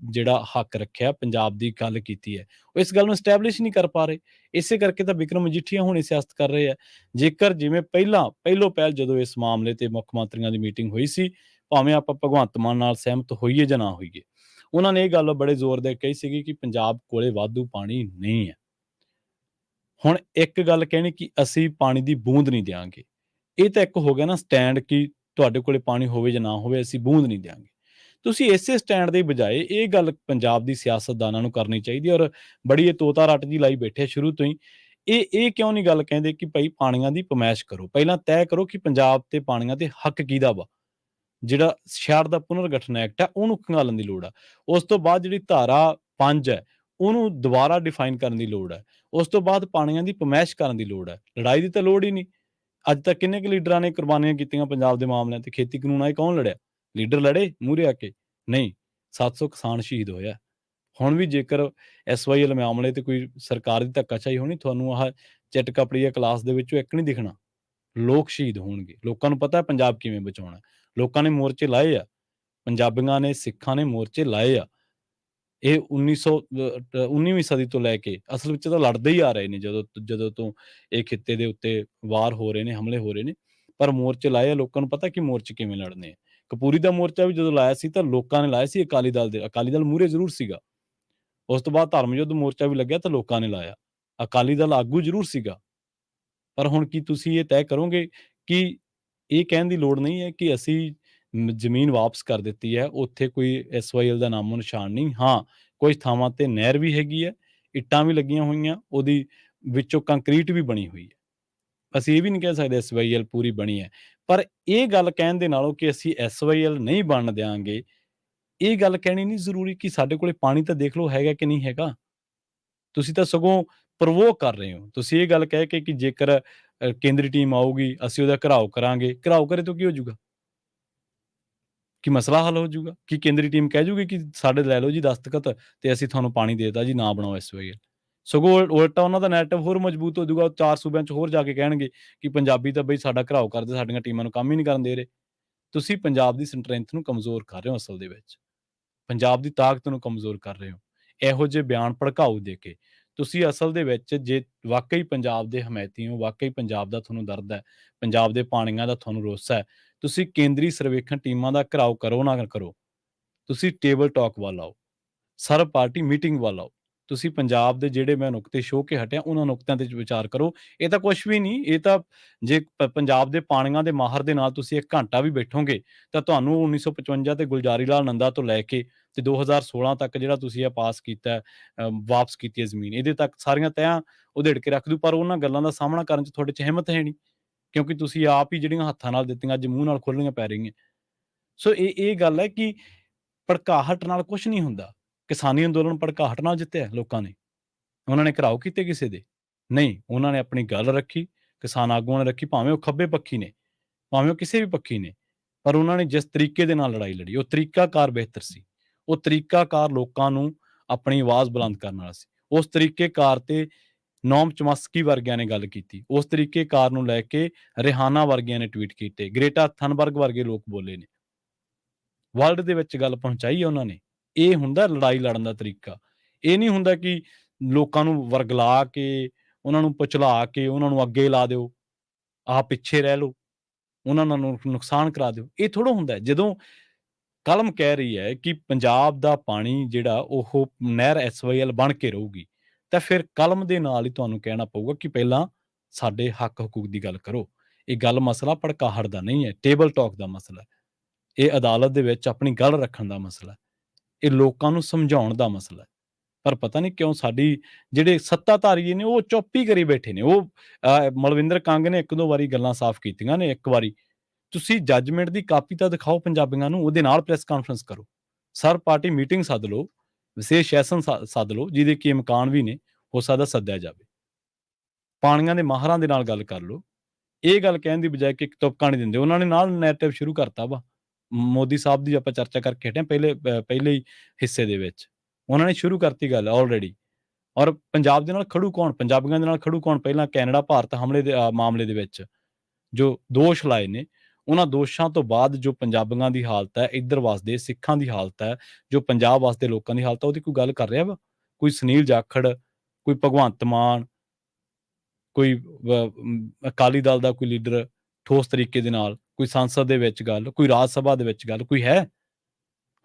ਜਿਹੜਾ ਹੱਕ ਰੱਖਿਆ, ਪੰਜਾਬ ਦੀ ਗੱਲ ਕੀਤੀ ਹੈ। ਉਹ ਇਸ ਗੱਲ ਨੂੰ ਐਸਟੈਬਲਿਸ਼ ਨਹੀਂ ਕਰ ਪਾ ਰਹੇ। ਇਸੇ ਕਰਕੇ ਤਾਂ ਵਿਕਰਮ ਮਜੀਠੀਆ ਹੁਣ ਸਿਆਸਤ ਕਰ ਰਹੇ ਆ। ਜੇਕਰ ਜਿਵੇਂ ਪਹਿਲੋਂ ਪਹਿਲ ਜਦੋਂ ਇਸ ਮਾਮਲੇ ਤੇ ਮੁੱਖ ਮੰਤਰੀਆਂ ਦੀ ਮੀਟਿੰਗ ਹੋਈ ਸੀ, ਭਾਵੇਂ ਆਪਾਂ ਭਗਵੰਤ ਮਾਨ ਨਾਲ ਸਹਿਮਤ ਹੋਈਏ ਜਾਂ ਨਾ ਹੋਈਏ, ਉਹਨਾਂ ਨੇ ਇਹ ਗੱਲ ਬੜੇ ਜ਼ੋਰ ਦੇ ਕਹੀ ਸੀਗੀ ਕਿ ਪੰਜਾਬ ਕੋਲੇ ਵਾਧੂ ਪਾਣੀ ਨਹੀਂ ਹੈ। ਹੁਣ ਇੱਕ ਗੱਲ ਕਹਿਣੀ ਕਿ ਅਸੀਂ ਪਾਣੀ ਦੀ ਬੂੰਦ ਨਹੀਂ ਦਿਆਂਗੇ, ਇਹ ਤਾਂ ਇੱਕ ਹੋ ਗਿਆ ਨਾ ਸਟੈਂਡ ਕਿ ਤੁਹਾਡੇ ਕੋਲੇ ਪਾਣੀ ਹੋਵੇ ਜਾਂ ਨਾ ਹੋਵੇ ਅਸੀਂ ਬੂੰਦ ਨਹੀਂ ਦਿਆਂਗੇ। ਤੁਸੀਂ ਇਸੇ ਸਟੈਂਡ ਦੇ ਬਜਾਏ ਇਹ ਗੱਲ ਪੰਜਾਬ ਦੀ ਸਿਆਸਤਦਾਨਾਂ ਨੂੰ ਕਰਨੀ ਚਾਹੀਦੀ ਹੈ। ਔਰ ਬੜੀ ਇਹ ਤੋਤਾ ਰੱਟ ਜੀ ਲਾਈ ਬੈਠੇ ਸ਼ੁਰੂ ਤੋਂ ਹੀ। ਇਹ ਕਿਉਂ ਨਹੀਂ ਗੱਲ ਕਹਿੰਦੇ ਕਿ ਭਾਈ ਪਾਣੀਆਂ ਦੀ ਪਮੈਸ਼ ਕਰੋ, ਪਹਿਲਾਂ ਤੈਅ ਕਰੋ ਕਿ ਪੰਜਾਬ ਤੇ ਪਾਣੀਆਂ ਤੇ ਹੱਕ ਕਿਹਦਾ ਵਾ। ਜਿਹੜਾ 66 ਦਾ ਪੁਨਰ ਗਠਨ ਐਕਟ ਹੈ ਉਹਨੂੰ ਖੰਗਾਲਣ ਦੀ ਲੋੜ ਆ। ਉਸ ਤੋਂ ਬਾਅਦ ਜਿਹੜੀ ਧਾਰਾ 5 ਹੈ ਉਹਨੂੰ ਦੁਬਾਰਾ ਡਿਫਾਈਨ ਕਰਨ ਦੀ ਲੋੜ ਹੈ। ਉਸ ਤੋਂ ਬਾਅਦ ਪਾਣੀਆਂ ਦੀ ਪਮੈਸ਼ ਕਰਨ ਦੀ ਲੋੜ ਹੈ। ਲੜਾਈ ਦੀ ਤਾਂ ਲੋੜ ਹੀ ਨਹੀਂ। ਅੱਜ ਤੱਕ ਕਿੰਨੇ ਕੁ ਲੀਡਰਾਂ ਨੇ ਕੁਰਬਾਨੀਆਂ ਕੀਤੀਆਂ ਪੰਜਾਬ ਦੇ ਮਾਮਲਿਆਂ ਤੇ? ਖੇਤੀ ਕਾਨੂੰਨ ਆਏ ਕੌਣ ਲੜਿਆ? ਲੀਡਰ ਲੜੇ ਮੂਹਰੇ ਆ ਕੇ? ਨਹੀਂ, 700 ਕਿਸਾਨ ਸ਼ਹੀਦ ਹੋਇਆ। ਹੁਣ ਵੀ ਜੇਕਰ ਐਸਵਾਈਐਲ ਮਾਮਲੇ ਤੇ ਕੋਈ ਸਰਕਾਰ ਦੀ ਧੱਕਾਸ਼ਾਹੀ ਹੋਣੀ, ਤੁਹਾਨੂੰ ਆਹ ਚਿੱਟ ਕਪੜੀਆ ਕਲਾਸ ਦੇ ਵਿੱਚੋਂ ਇੱਕ ਨਹੀਂ ਦਿਖਣਾ। ਲੋਕ ਸ਼ਹੀਦ ਹੋਣਗੇ। ਲੋਕਾਂ ਨੂੰ ਪਤਾ ਹੈ ਪੰਜਾਬ ਕਿਵੇਂ ਬਚਾਉਣਾ। ਲੋਕਾਂ ਨੇ ਮੋਰਚੇ ਲਾਏ ਆ, ਪੰਜਾਬੀਆਂ ਨੇ, ਸਿੱਖਾਂ ਨੇ ਮੋਰਚੇ ਲਾਏ ਆ। ਇਹ 19ਵੀਂ ਸਦੀ ਤੋਂ ਲੈ ਕੇ ਅਸਲ ਵਿੱਚ ਤਾਂ ਲੜਦੇ ਹੀ ਆ ਰਹੇ ਨੇ ਜਦੋਂ ਤੋਂ ਇਹ ਖਿੱਤੇ ਦੇ ਉੱਤੇ ਵਾਰ ਹੋ ਰਹੇ ਨੇ, ਹਮਲੇ ਹੋ ਰਹੇ ਨੇ, ਪਰ ਮੋਰਚੇ ਲਾਏ ਆ। ਲੋਕਾਂ ਨੂੰ ਪਤਾ ਕਿ ਮੋਰਚੇ ਕਿਵੇਂ ਲੜਨੇ ਆ। ਕਪੂਰੀ ਦਾ ਮੋਰਚਾ ਵੀ ਜਦੋਂ ਲਾਇਆ ਸੀ ਤਾਂ ਲੋਕਾਂ ਨੇ ਲਾਇਆ ਸੀ, ਅਕਾਲੀ ਦਲ ਮੂਹਰੇ ਜ਼ਰੂਰ ਸੀਗਾ। ਉਸ ਤੋਂ ਬਾਅਦ ਧਰਮ ਯੁੱਧ ਮੋਰਚਾ ਵੀ ਲੱਗਿਆ ਤਾਂ ਲੋਕਾਂ ਨੇ ਲਾਇਆ। ਅਕਾਲੀ ਦਲ ਆਗੂ ਜ਼ਰੂਰ ਸੀਗਾ। ਪਰ ਹੁਣ ਕੀ ਤੁਸੀਂ ਇਹ ਤੈਅ ਕਰੋਗੇ ਕਿ ਇਹ ਕਹਿਣ ਦੀ ਲੋੜ ਨਹੀਂ ਹੈ ਕਿ ਅਸੀਂ ਜ਼ਮੀਨ ਵਾਪਸ ਕਰ ਦਿੱਤੀ ਹੈ, ਉੱਥੇ ਕੋਈ ਐਸਵਾਈਐਲ ਦਾ ਨਾਮੋ ਨਿਸ਼ਾਨ ਨਹੀਂ। ਹਾਂ, ਕੁਝ ਥਾਵਾਂ ਤੇ ਨਹਿਰ ਵੀ ਹੈਗੀ ਹੈ, ਇੱਟਾਂ ਵੀ ਲੱਗੀਆਂ ਹੋਈਆਂ, ਉਹਦੀ ਵਿੱਚੋਂ ਕੰਕਰੀਟ ਵੀ ਬਣੀ ਹੋਈ ਹੈ। ਅਸੀਂ ਇਹ ਵੀ ਨਹੀਂ ਕਹਿ ਸਕਦੇ ਐਸਵਾਈਐਲ ਪੂਰੀ ਬਣੀ ਹੈ। ਪਰ ਇਹ ਗੱਲ ਕਹਿਣ ਦੇ ਨਾਲੋਂ ਕਿ ਅਸੀਂ ਐਸਵਾਈਐਲ ਨਹੀਂ ਬਣਨ ਦਿਆਂਗੇ, ਇਹ ਗੱਲ ਕਹਿਣੀ ਨਹੀਂ ਜ਼ਰੂਰੀ ਕਿ ਸਾਡੇ ਕੋਲੇ ਪਾਣੀ ਤਾਂ ਦੇਖ ਲਓ ਹੈਗਾ ਕਿ ਨਹੀਂ ਹੈਗਾ। ਤੁਸੀਂ ਤਾਂ ਸਗੋਂ ਪ੍ਰਵੋਕ ਕਰ ਰਹੇ ਹੋ। ਤੁਸੀਂ ਇਹ ਗੱਲ ਕਹਿ ਕੇ ਕਿ ਜੇਕਰ ਕੇਂਦਰੀ ਟੀਮ ਆਊਗੀ ਅਸੀਂ ਉਹਦਾ ਘਿਰਾਓ ਕਰਾਂਗੇ। ਘਿਰਾਓ ਕਰੇ ਤੋਂ ਕੀ ਹੋ ਜਾਊਗਾ? ਕੀ ਮਸਲਾ ਹੱਲ ਹੋ ਜਾਊਗਾ? ਕੀ ਕੇਂਦਰੀ ਟੀਮ ਕਹਿ ਜੂਗੀ ਕਿ ਸਾਡੇ ਲੈ ਲਓ ਜੀ ਦਸਤਖਤ ਤੇ ਅਸੀਂ ਤੁਹਾਨੂੰ ਪਾਣੀ ਦੇ ਦਿੱਤਾ ਜੀ, ਨਾ ਬਣਾਓ ਐਸਵਾਈਐਲ। ਸਗੋਂ ਉਲਟਾ ਉਹਨਾਂ ਦਾ ਨੈਰੇਟਿਵ ਹੋਰ ਮਜ਼ਬੂਤ ਹੋ ਜਾਊਗਾ। 4 ਸੂਬਿਆਂ 'ਚ ਹੋਰ ਜਾ ਕੇ ਕਹਿਣਗੇ ਕਿ ਪੰਜਾਬੀ ਤਾਂ ਬਈ ਸਾਡਾ ਘਿਰਾਓ ਕਰਦੇ, ਸਾਡੀਆਂ ਟੀਮਾਂ ਨੂੰ ਕੰਮ ਹੀ ਨਹੀਂ ਕਰਨ ਦੇ ਰਹੇ। ਤੁਸੀਂ ਪੰਜਾਬ ਦੀ ਸਟਰੈਂਥ ਨੂੰ ਕਮਜ਼ੋਰ ਕਰ ਰਹੇ ਹੋ ਅਸਲ ਦੇ ਵਿੱਚ। ਪੰਜਾਬ ਦੀ ਤਾਕਤ ਨੂੰ ਕਮਜ਼ੋਰ ਕਰ ਰਹੇ ਹੋ। ਇਹੋ ਜਿਹੇ ਬਿਆਨ ਭੜਕਾਊ ਦੇ ਕੇ ਤੁਸੀਂ ਅਸਲ ਦੇ ਵਿੱਚ ਜੇ ਵਾਕਈ ਪੰਜਾਬ ਦੇ ਹਮਾਇਤੀ ਹੋ, ਵਾਕਈ ਪੰਜਾਬ ਦਾ ਤੁਹਾਨੂੰ ਦਰਦ ਹੈ, ਪੰਜਾਬ ਦੇ ਪਾਣੀਆਂ ਦਾ ਤੁਹਾਨੂੰ ਰੋਸਾ ਹੈ, ਤੁਸੀਂ ਕੇਂਦਰੀ ਸਰਵੇਖਣ ਟੀਮਾਂ ਦਾ ਘਿਰਾਓ ਕਰੋ ਨਾ ਕਰੋ, ਤੁਸੀਂ ਟੇਬਲ ਟਾਕ ਵੱਲ ਆਓ, ਸਰਬ ਪਾਰਟੀ ਮੀਟਿੰਗ ਵੱਲ ਆਓ। ਤੁਸੀਂ ਪੰਜਾਬ ਦੇ ਜਿਹੜੇ ਮੈਂ ਨੁਕਤੇ ਸ਼ੋਅ ਕੇ ਹਟਿਆ ਉਹਨਾਂ ਨੁਕਤਿਆਂ ਤੇ ਵਿਚਾਰ ਕਰੋ। ਇਹ ਤਾਂ ਕੁਛ ਵੀ ਨਹੀਂ, ਇਹ ਤਾਂ ਜੇ ਪੰਜਾਬ ਦੇ ਪਾਣੀਆਂ ਦੇ ਮਾਹਰ ਦੇ ਨਾਲ ਤੁਸੀਂ 1 ਘੰਟਾ ਵੀ ਬੈਠੋਗੇ ਤਾਂ ਤੁਹਾਨੂੰ 1955 ਤੇ ਗੁਲਜ਼ਾਰੀ ਲਾਲ ਨੰਦਾ ਤੋਂ ਲੈ ਕੇ ਤੇ 2016 ਤੱਕ ਜਿਹੜਾ ਤੁਸੀਂ ਇਹ ਪਾਸ ਕੀਤਾ ਵਾਪਸ ਕੀਤੀ ਹੈ ਜ਼ਮੀਨ, ਇਹਦੇ ਤੱਕ ਸਾਰੀਆਂ ਤਹਿਆਂ ਉਧੇੜ ਕੇ ਰੱਖ ਦੂ। ਪਰ ਉਹਨਾਂ ਗੱਲਾਂ ਦਾ ਸਾਹਮਣਾ ਕਰਨ 'ਚ ਤੁਹਾਡੇ 'ਚ ਹਿੰਮਤ ਹੈ ਨਹੀਂ, ਕਿਉਂਕਿ ਤੁਸੀਂ ਆਪ ਹੀ ਜਿਹੜੀਆਂ ਹੱਥਾਂ ਨਾਲ ਦਿੱਤੀਆਂ ਅੱਜ ਮੂੰਹ ਨਾਲ ਖੋਲ੍ਹਣੀਆਂ ਪੈ ਰਹੀਆਂ। ਸੋ ਇਹ ਗੱਲ ਹੈ ਕਿ ਭੜਕਾਹਟ ਨਾਲ ਕੁਛ ਨਹੀਂ ਹੁੰਦਾ। ਕਿਸਾਨੀ ਅੰਦੋਲਨ ਭੜਕਾਹਟ ਨਾਲ ਜਿੱਤਿਆ ਲੋਕਾਂ ਨੇ। ਉਹਨਾਂ ਨੇ ਘਿਰਾਓ ਕੀਤੇ ਕਿਸੇ ਦੇ? ਨਹੀਂ, ਉਹਨਾਂ ਨੇ ਆਪਣੀ ਗੱਲ ਰੱਖੀ, ਕਿਸਾਨ ਆਗੂਆਂ ਨੇ ਰੱਖੀ, ਭਾਵੇਂ ਉਹ ਖੱਬੇ ਪੱਖੀ ਨੇ, ਭਾਵੇਂ ਉਹ ਕਿਸੇ ਵੀ ਪੱਖੀ ਨੇ, ਪਰ ਉਹਨਾਂ ਨੇ ਜਿਸ ਤਰੀਕੇ ਦੇ ਨਾਲ ਲੜਾਈ ਲੜੀ, ਉਹ ਤਰੀਕਾਕਾਰ ਬਿਹਤਰ ਸੀ। ਉਹ ਤਰੀਕਾਕਾਰ ਲੋਕਾਂ ਨੂੰ ਆਪਣੀ ਆਵਾਜ਼ ਬੁਲੰਦ ਕਰਨ ਵਾਲਾ ਸੀ। ਉਸ ਤਰੀਕੇਕਾਰ ਤੇ ਨੋਮ ਚੋਮਸਕੀ ਵਰਗਿਆਂ ਨੇ ਗੱਲ ਕੀਤੀ। ਉਸ ਤਰੀਕੇਕਾਰ ਨੂੰ ਲੈ ਕੇ ਰਿਹਾਨਾ ਵਰਗਿਆਂ ਨੇ ਟਵੀਟ ਕੀਤੇ, ਗ੍ਰੇਟਾ ਥਨਬਰਗ ਵਰਗੇ ਲੋਕ ਬੋਲੇ ਨੇ। ਵਰਲਡ ਦੇ ਵਿੱਚ ਗੱਲ ਪਹੁੰਚਾਈ ਹੈ ਉਹਨਾਂ ਨੇ। ਇਹ ਹੁੰਦਾ ਲੜਾਈ ਲੜਨ ਦਾ ਤਰੀਕਾ। ਇਹ ਨਹੀਂ ਹੁੰਦਾ ਕਿ ਲੋਕਾਂ ਨੂੰ ਵਰਗਲਾ ਕੇ, ਉਹਨਾਂ ਨੂੰ ਪੁਚਲਾ ਕੇ, ਉਹਨਾਂ ਨੂੰ ਅੱਗੇ ਲਾ ਦਿਓ, ਆਹ ਪਿੱਛੇ ਰਹਿ ਲਓ, ਉਹਨਾਂ ਨੂੰ ਨੁਕਸਾਨ ਕਰਾ ਦਿਓ। ਇਹ ਥੋੜ੍ਹਾ ਹੁੰਦਾ। ਜਦੋਂ ਕਲਮ ਕਹਿ ਰਹੀ ਹੈ ਕਿ ਪੰਜਾਬ ਦਾ ਪਾਣੀ ਜਿਹੜਾ ਉਹ ਨਹਿਰ SYL ਬਣ ਕੇ ਰਹੂਗੀ, ਤਾਂ ਫਿਰ ਕਲਮ ਦੇ ਨਾਲ ਹੀ ਤੁਹਾਨੂੰ ਕਹਿਣਾ ਪਊਗਾ ਕਿ ਪਹਿਲਾਂ ਸਾਡੇ ਹੱਕ ਹਕੂਕ ਦੀ ਗੱਲ ਕਰੋ। ਇਹ ਗੱਲ ਮਸਲਾ ਭੜਕਾਹਟ ਦਾ ਨਹੀਂ ਹੈ, ਟੇਬਲ ਟਾਕ ਦਾ ਮਸਲਾ ਹੈ। ਇਹ ਅਦਾਲਤ ਦੇ ਵਿੱਚ ਆਪਣੀ ਗੱਲ ਰੱਖਣ ਦਾ ਮਸਲਾ ਹੈ। ਇਹ ਲੋਕਾਂ ਨੂੰ ਸਮਝਾਉਣ ਦਾ ਮਸਲਾ ਹੈ। ਪਰ ਪਤਾ ਨਹੀਂ ਕਿਉਂ ਸਾਡੀ ਜਿਹੜੇ ਸੱਤਾਧਾਰੀ ਨੇ ਉਹ ਚੁੱਪ ਹੀ ਕਰੀ ਬੈਠੇ ਨੇ। ਉਹ ਮਲਵਿੰਦਰ ਕੰਗ ਨੇ 1-2 ਵਾਰੀ ਗੱਲਾਂ ਸਾਫ਼ ਕੀਤੀਆਂ ਨੇ। ਇੱਕ ਵਾਰੀ ਤੁਸੀਂ ਜੱਜਮੈਂਟ ਦੀ ਕਾਪੀ ਤਾਂ ਦਿਖਾਓ ਪੰਜਾਬੀਆਂ ਨੂੰ, ਉਹਦੇ ਨਾਲ ਪ੍ਰੈਸ ਕਾਨਫਰੰਸ ਕਰੋ, ਸਰਬ ਪਾਰਟੀ ਮੀਟਿੰਗ ਸੱਦ ਲਓ, ਵਿਸ਼ੇਸ਼ ਸੈਸ਼ਨ ਸੱਦ ਲਓ, ਜਿਹਦੇ ਕਿ ਇਮਕਾਨ ਵੀ ਨੇ, ਹੋ ਸਕਦਾ ਸੱਦਿਆ ਜਾਵੇ। ਪਾਣੀਆਂ ਦੇ ਮਾਹਰਾਂ ਦੇ ਨਾਲ ਗੱਲ ਕਰ ਲਓ। ਇਹ ਗੱਲ ਕਹਿਣ ਦੀ ਬਜਾਏ ਕਿ ਇੱਕ ਤੁਪਕਾ ਨਹੀਂ ਦਿੰਦੇ, ਉਹਨਾਂ ਨੇ ਨਾਲ ਨੈਰੇਟਿਵ ਸ਼ੁਰੂ ਕਰਤਾ ਵਾ। ਮੋਦੀ ਸਾਹਿਬ ਦੀ ਆਪਾਂ ਚਰਚਾ ਕਰਕੇ ਹਟੇ ਹਾਂ ਪਹਿਲੇ ਹੀ ਹਿੱਸੇ ਦੇ ਵਿੱਚ। ਉਹਨਾਂ ਨੇ ਸ਼ੁਰੂ ਕਰਤੀ ਗੱਲ ਆਲਰੇਡੀ। ਔਰ ਪੰਜਾਬ ਦੇ ਨਾਲ ਖੜੂ ਕੌਣ? ਪੰਜਾਬੀਆਂ ਦੇ ਨਾਲ ਖੜੂ ਕੌਣ? ਪਹਿਲਾਂ ਕੈਨੇਡਾ ਭਾਰਤ ਹਮਲੇ ਦੇ ਮਾਮਲੇ ਦੇ ਵਿੱਚ ਜੋ ਦੋਸ਼ ਲਾਏ ਨੇ, ਉਹਨਾਂ ਦੋਸ਼ਾਂ ਤੋਂ ਬਾਅਦ ਜੋ ਪੰਜਾਬੀਆਂ ਦੀ ਹਾਲਤ ਹੈ, ਇੱਧਰ ਵਸਦੇ ਸਿੱਖਾਂ ਦੀ ਹਾਲਤ ਹੈ, ਜੋ ਪੰਜਾਬ ਵਸਦੇ ਲੋਕਾਂ ਦੀ ਹਾਲਤ ਹੈ, ਉਹਦੀ ਕੋਈ ਗੱਲ ਕਰ ਰਿਹਾ ਵਾ? ਕੋਈ ਸੁਨੀਲ ਜਾਖੜ, ਕੋਈ ਭਗਵੰਤ ਮਾਨ, ਕੋਈ ਅਕਾਲੀ ਦਲ ਦਾ ਕੋਈ ਲੀਡਰ ਠੋਸ ਤਰੀਕੇ ਦੇ ਨਾਲ, ਕੋਈ ਸੰਸਦ ਦੇ ਵਿੱਚ ਗੱਲ, ਕੋਈ ਰਾਜ ਸਭਾ ਦੇ ਵਿੱਚ ਗੱਲ, ਕੋਈ ਹੈ?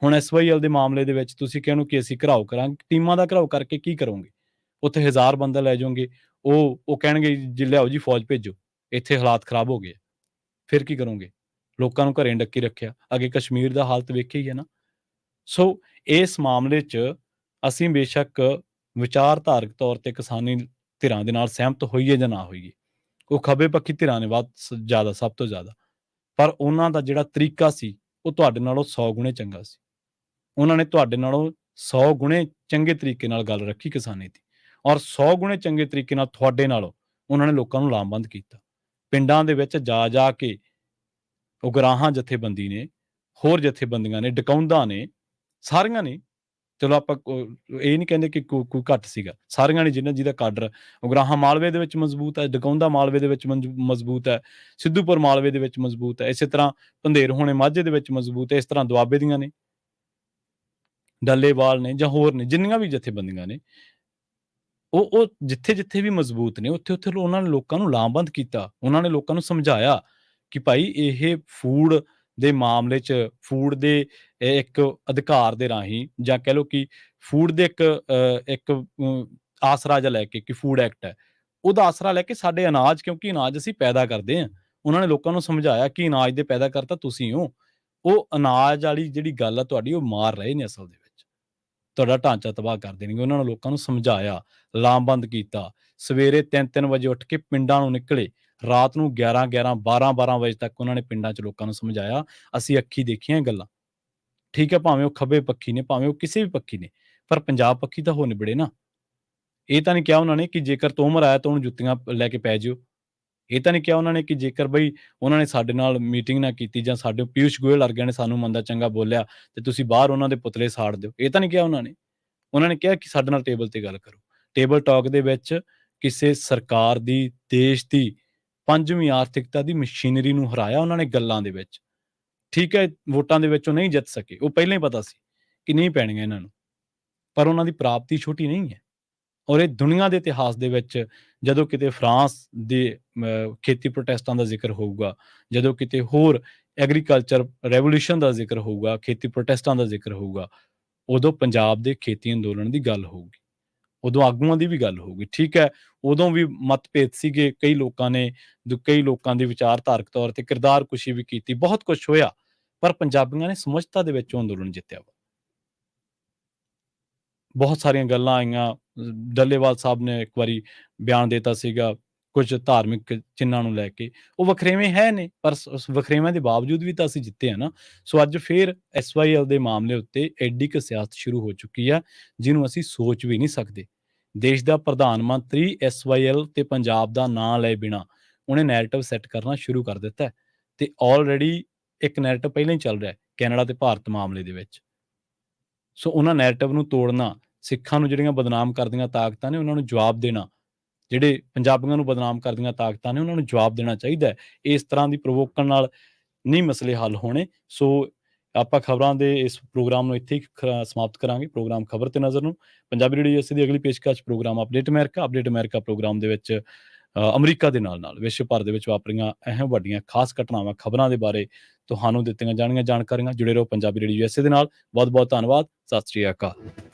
ਹੁਣ SYL ਦੇ ਮਾਮਲੇ ਦੇ ਵਿੱਚ ਤੁਸੀਂ ਕਹਿਣੋ ਕਿ ਅਸੀਂ ਘਿਰਾਓ ਕਰਾਂਗੇ, ਟੀਮਾਂ ਦਾ ਘਿਰਾਓ ਕਰਕੇ ਕੀ ਕਰੋਗੇ? ਉੱਥੇ 1000 ਬੰਦਾ ਲੈ ਜਾਓਗੇ, ਉਹ ਕਹਿਣਗੇ ਜੀ ਲਿਆਓ ਜੀ ਫੌਜ ਭੇਜੋ, ਇੱਥੇ ਹਾਲਾਤ ਖਰਾਬ ਹੋ ਗਏ। ਫਿਰ ਕੀ ਕਰੋਗੇ? ਲੋਕਾਂ ਨੂੰ ਘਰੇ ਡੱਕੀ ਰੱਖਿਆ। ਅੱਗੇ ਕਸ਼ਮੀਰ ਦਾ ਹਾਲਤ ਵੇਖਿਆ ਹੀ ਹੈ ਨਾ। ਸੋ ਇਸ ਮਾਮਲੇ 'ਚ ਅਸੀਂ ਬੇਸ਼ੱਕ ਵਿਚਾਰਧਾਰਕ ਤੌਰ ਤੇ ਕਿਸਾਨੀ ਧਿਰਾਂ ਦੇ ਨਾਲ ਸਹਿਮਤ ਹੋਈਏ ਜਾਂ ਨਾ ਹੋਈਏ, ਉਹ ਖੱਬੇ ਪੱਖੀ ਧਿਰਾਂ ਨੇ ਜ਼ਿਆਦਾ, ਸਭ ਤੋਂ ਜ਼ਿਆਦਾ, ਪਰ ਉਹਨਾਂ ਦਾ ਜਿਹੜਾ ਤਰੀਕਾ ਸੀ ਉਹ ਤੁਹਾਡੇ ਨਾਲੋਂ 100 ਗੁਣੇ ਚੰਗਾ ਸੀ। ਉਹਨਾਂ ਨੇ ਤੁਹਾਡੇ ਨਾਲੋਂ 100 ਗੁਣੇ ਚੰਗੇ ਤਰੀਕੇ ਨਾਲ ਗੱਲ ਰੱਖੀ ਕਿਸਾਨੀ ਦੀ, ਔਰ 100 ਗੁਣੇ ਚੰਗੇ ਤਰੀਕੇ ਨਾਲ ਤੁਹਾਡੇ ਨਾਲੋਂ ਉਹਨਾਂ ਨੇ ਲੋਕਾਂ ਨੂੰ ਲਾਮਬੰਦ ਕੀਤਾ। ਪਿੰਡਾਂ ਦੇ ਵਿੱਚ ਜਾ ਕੇ ਉਗਰਾਹਾਂ ਜਥੇਬੰਦੀ ਨੇ, ਹੋਰ ਜਥੇਬੰਦੀਆਂ ਨੇ, ਡਕੌਂਦਾ ਨੇ, ਸਾਰੀਆਂ ਨੇ। ਚਲੋ ਆਪਾਂ ਇਹ ਨਹੀਂ ਕਹਿੰਦੇ ਕਿ ਕੋਈ ਘੱਟ ਸੀਗਾ, ਸਾਰੀਆਂ ਨੇ ਜਿਹਦਾ ਕਾਡਰ ਉਗਰਾਹਾਂ ਮਾਲਵੇ ਦੇ ਵਿੱਚ ਮਜ਼ਬੂਤ ਹੈ, ਡਕੌਂਦਾ ਮਾਲਵੇ ਦੇ ਵਿੱਚ ਮਜ਼ਬੂਤ ਹੈ, ਸਿੱਧੂਪੁਰ ਮਾਲਵੇ ਦੇ ਵਿੱਚ ਮਜ਼ਬੂਤ ਹੈ, ਇਸੇ ਤਰ੍ਹਾਂ ਪੰਧੇਰ ਹੋਣੇ ਮਾਝੇ ਦੇ ਵਿੱਚ ਮਜ਼ਬੂਤ ਹੈ, ਇਸ ਤਰ੍ਹਾਂ ਦੁਆਬੇ ਦੀਆਂ ਨੇ, ਡੱਲੇਵਾਲ ਨੇ ਜਾਂ ਹੋਰ ਨੇ, ਜਿੰਨੀਆਂ ਵੀ ਜਥੇਬੰਦੀਆਂ ਨੇ, ਉਹ ਜਿੱਥੇ ਵੀ ਮਜ਼ਬੂਤ ਨੇ, ਉੱਥੇ ਉਹਨਾਂ ਨੇ ਲੋਕਾਂ ਨੂੰ ਲਾਮਬੰਦ ਕੀਤਾ। ਉਹਨਾਂ ਨੇ ਲੋਕਾਂ ਨੂੰ ਸਮਝਾਇਆ ਕਿ ਭਾਈ ਇਹ ਫੂਡ ਦੇ ਮਾਮਲੇ 'ਚ, ਫੂਡ ਦੇ ਇੱਕ ਅਧਿਕਾਰ ਦੇ ਰਾਹੀਂ, ਜਾਂ ਕਹਿ ਲਓ ਕਿ ਫੂਡ ਦੇ ਇੱਕ ਆਸਰਾ ਜਿਹਾ ਲੈ ਕੇ, ਕਿ ਫੂਡ ਐਕਟ ਹੈ, ਉਹਦਾ ਆਸਰਾ ਲੈ ਕੇ ਸਾਡੇ ਅਨਾਜ, ਕਿਉਂਕਿ ਅਨਾਜ ਅਸੀਂ ਪੈਦਾ ਕਰਦੇ ਹਾਂ, ਉਹਨਾਂ ਨੇ ਲੋਕਾਂ ਨੂੰ ਸਮਝਾਇਆ ਕਿ ਅਨਾਜ ਦੇ ਪੈਦਾ ਕਰਤਾ ਤੁਸੀਂ ਹੋ। ਉਹ ਅਨਾਜ ਵਾਲੀ ਜਿਹੜੀ ਗੱਲ ਆ ਤੁਹਾਡੀ, ਉਹ ਮਾਰ ਰਹੇ ਨੇ ਅਸਲ ਦੇ ਵਿੱਚ, ਤੁਹਾਡਾ ਢਾਂਚਾ ਤਬਾਹ ਕਰ ਦੇਣਗੇ। ਉਹਨਾਂ ਨੇ ਲੋਕਾਂ ਨੂੰ ਸਮਝਾਇਆ, ਲਾਮਬੰਦ ਕੀਤਾ। ਸਵੇਰੇ 3-3 ਵਜੇ ਉੱਠ ਕੇ ਪਿੰਡਾਂ ਨੂੰ ਨਿਕਲੇ, ਰਾਤ ਨੂੰ 11-11, 12-12 ਵਜੇ ਤੱਕ ਉਹਨਾਂ ਨੇ ਪਿੰਡਾਂ 'ਚ ਲੋਕਾਂ ਨੂੰ ਸਮਝਾਇਆ। ਅਸੀਂ ਅੱਖੀਂ ਦੇਖੀਆਂ ਇਹ ਗੱਲਾਂ। ਠੀਕ ਹੈ, ਭਾਵੇਂ ਉਹ ਖੱਬੇ ਪੱਖੀ ਨੇ, ਭਾਵੇਂ ਉਹ ਕਿਸੇ ਵੀ ਪੱਖੀ ਨੇ, ਪਰ ਪੰਜਾਬ ਪੱਖੀ ਤਾਂ ਹੋ ਨਿਬੜੇ ਨਾ। ਇਹ ਤਾਂ ਨਹੀਂ ਕਿਹਾ ਉਹਨਾਂ ਨੇ ਕਿ ਜੇਕਰ ਤੋਮਰ ਆਇਆ ਤਾਂ ਉਹਨੂੰ ਜੁੱਤੀਆਂ ਲੈ ਕੇ ਪੈ ਜਿਓ। ਇਹ ਤਾਂ ਨਹੀਂ ਕਿਹਾ ਉਹਨਾਂ ਨੇ ਕਿ ਜੇਕਰ ਬਈ ਉਹਨਾਂ ਨੇ ਸਾਡੇ ਨਾਲ ਮੀਟਿੰਗ ਨਾ ਕੀਤੀ, ਜਾਂ ਸਾਡੇ ਪੀਯੂਸ਼ ਗੋਇਲ ਵਰਗਿਆਂ ਨੇ ਸਾਨੂੰ ਮੰਦਾ ਚੰਗਾ ਬੋਲਿਆ ਤੇ ਤੁਸੀਂ ਬਾਹਰ ਉਹਨਾਂ ਦੇ ਪੁਤਲੇ ਸਾੜ ਦਿਓ। ਇਹ ਤਾਂ ਨਹੀਂ ਕਿਹਾ ਉਹਨਾਂ ਨੇ। ਉਹਨਾਂ ਨੇ ਕਿਹਾ ਕਿ ਸਾਡੇ ਨਾਲ ਟੇਬਲ ਤੇ ਗੱਲ ਕਰੋ। ਟੇਬਲ ਟਾਕ ਦੇ ਵਿੱਚ ਕਿਸੇ ਸਰਕਾਰ ਦੀ, ਦੇਸ਼ ਦੀ 5ਵੀਂ ਆਰਥਿਕਤਾ ਦੀ ਮਸ਼ੀਨਰੀ ਨੂੰ ਹਰਾਇਆ ਉਹਨਾਂ ਨੇ ਗੱਲਾਂ ਦੇ ਵਿੱਚ। ਠੀਕ ਹੈ, ਵੋਟਾਂ ਦੇ ਵਿੱਚ ਉਹ ਨਹੀਂ ਜਿੱਤ ਸਕੇ, ਉਹ ਪਹਿਲਾਂ ਹੀ ਪਤਾ ਸੀ ਕਿ ਨਹੀਂ ਪੈਣੀਆਂ ਇਹਨਾਂ ਨੂੰ, ਪਰ ਉਹਨਾਂ ਦੀ ਪ੍ਰਾਪਤੀ ਛੋਟੀ ਨਹੀਂ ਹੈ। ਔਰ ਇਹ ਦੁਨੀਆ ਦੇ ਇਤਿਹਾਸ ਦੇ ਵਿੱਚ ਜਦੋਂ ਕਿਤੇ ਫਰਾਂਸ ਦੇ ਖੇਤੀ ਪ੍ਰੋਟੈਸਟਾਂ ਦਾ ਜ਼ਿਕਰ ਹੋਊਗਾ, ਜਦੋਂ ਕਿਤੇ ਹੋਰ ਐਗਰੀਕਲਚਰ ਰੈਵੋਲਿਊਸ਼ਨ ਦਾ ਜ਼ਿਕਰ ਹੋਊਗਾ, ਖੇਤੀ ਪ੍ਰੋਟੈਸਟਾਂ ਦਾ ਜ਼ਿਕਰ ਹੋਊਗਾ, ਉਦੋਂ ਪੰਜਾਬ ਦੇ ਖੇਤੀ ਅੰਦੋਲਨ ਦੀ ਗੱਲ ਹੋਊਗੀ। ਉਦੋਂ ਆਗੂਆਂ ਦੀ ਵੀ ਗੱਲ ਹੋਊਗੀ, ਠੀਕ ਹੈ। ਉਦੋਂ ਵੀ ਮਤਭੇਦ ਸੀਗੇ, ਕਈ ਲੋਕਾਂ ਨੇ ਕਈ ਲੋਕਾਂ ਦੀ ਵਿਚਾਰਧਾਰਕ ਤੌਰ ਤੇ ਕਿਰਦਾਰਕੁਸ਼ੀ ਵੀ ਕੀਤੀ, ਬਹੁਤ ਕੁਛ ਹੋਇਆ, ਪਰ ਪੰਜਾਬੀਆਂ ਨੇ ਸਮਝਤਾ ਦੇ ਵਿੱਚ ਉਹ ਅੰਦੋਲਨ ਜਿੱਤਿਆ ਵਾ। ਬਹੁਤ ਸਾਰੀਆਂ ਗੱਲਾਂ ਆਈਆਂ, ਡੱਲੇਵਾਲ ਸਾਹਿਬ ਨੇ ਇੱਕ ਵਾਰੀ ਬਿਆਨ ਦੇ ਦਿੱਤਾ ਸੀਗਾ, ਕੁਝ ਧਾਰਮਿਕ ਚਿੰਨ੍ਹਾਂ ਨੂੰ ਲੈ ਕੇ, ਉਹ ਵਖਰੇਵੇਂ ਹੈ ਨੇ, ਪਰ ਉਸ ਵਖਰੇਵਿਆਂ ਦੇ ਬਾਵਜੂਦ ਵੀ ਤਾਂ ਅਸੀਂ ਜਿੱਤੇ ਹਾਂ ਨਾ। ਸੋ ਅੱਜ ਫੇਰ SYL ਦੇ ਮਾਮਲੇ ਉੱਤੇ ਐਡੀ ਕੁ ਸਿਆਸਤ ਸ਼ੁਰੂ ਹੋ ਚੁੱਕੀ ਆ, ਜਿਹਨੂੰ ਅਸੀਂ ਸੋਚ ਵੀ ਨਹੀਂ ਸਕਦੇ। ਦੇਸ਼ ਦਾ ਪ੍ਰਧਾਨ ਮੰਤਰੀ SYL ਤੇ ਪੰਜਾਬ ਦਾ ਨਾਂ ਲਏ ਬਿਨਾਂ ਉਹਨੇ ਨੈਰੇਟਿਵ ਸੈੱਟ ਕਰਨਾ ਸ਼ੁਰੂ ਕਰ ਦਿੱਤਾ ਹੈ, ਤੇ ਆਲਰੇਡੀ ਇੱਕ ਨੈਰੇਟਿਵ ਪਹਿਲਾਂ ਹੀ ਚੱਲ ਰਿਹਾ ਕੈਨੇਡਾ ਤੇ ਭਾਰਤ ਮਾਮਲੇ ਦੇ ਵਿੱਚ। ਸੋ ਉਹਨਾਂ ਨੈਰੇਟਿਵ ਨੂੰ ਤੋੜਨਾ, ਸਿੱਖਾਂ ਨੂੰ ਜਿਹੜੀਆਂ ਬਦਨਾਮ ਕਰਦੀਆਂ ਤਾਕਤਾਂ ਨੇ ਉਹਨਾਂ ਨੂੰ ਜਵਾਬ ਦੇਣਾ, ਜਿਹੜੇ ਪੰਜਾਬੀਆਂ ਨੂੰ ਬਦਨਾਮ ਕਰਦੀਆਂ ਤਾਕਤਾਂ ਨੇ ਉਹਨਾਂ ਨੂੰ ਜਵਾਬ ਦੇਣਾ ਚਾਹੀਦਾ ਹੈ। ਇਸ ਤਰ੍ਹਾਂ ਦੀ ਪ੍ਰਵੋਕਣ ਨਾਲ ਨਹੀਂ ਮਸਲੇ ਹੱਲ ਹੋਣੇ। ਸੋ ਆਪਾਂ ਖਬਰਾਂ ਦੇ ਇਸ ਪ੍ਰੋਗਰਾਮ ਨੂੰ ਇੱਥੇ ਹੀ ਸਮਾਪਤ ਕਰਾਂਗੇ। ਪ੍ਰੋਗਰਾਮ ਖਬਰ ਤੇ ਨਜ਼ਰ ਨੂੰ ਪੰਜਾਬੀ ਰੇਡੀਓ USA ਦੀ ਅਗਲੀ ਪੇਸ਼ਕਸ਼ ਪ੍ਰੋਗਰਾਮ ਅਪਡੇਟ ਅਮਰੀਕਾ ਪ੍ਰੋਗਰਾਮ ਦੇ ਵਿੱਚ ਅਮਰੀਕਾ ਦੇ ਨਾਲ ਵਿਸ਼ਵ ਭਰ ਦੇ ਵਿੱਚ ਵਾਪਰੀਆਂ ਅਹਿਮ ਵੱਡੀਆਂ ਖਾਸ ਘਟਨਾਵਾਂ, ਖਬਰਾਂ ਦੇ ਬਾਰੇ ਤੁਹਾਨੂੰ ਦਿੱਤੀਆਂ ਜਾਣਗੀਆਂ ਜਾਣਕਾਰੀਆਂ। ਜੁੜੇ ਰਹੋ ਪੰਜਾਬੀ ਰੇਡੀਓ USA ਦੇ ਨਾਲ। ਬਹੁਤ ਬਹੁਤ ਧੰਨਵਾਦ। ਸਤਿ ਸ੍ਰੀ ਅਕਾਲ।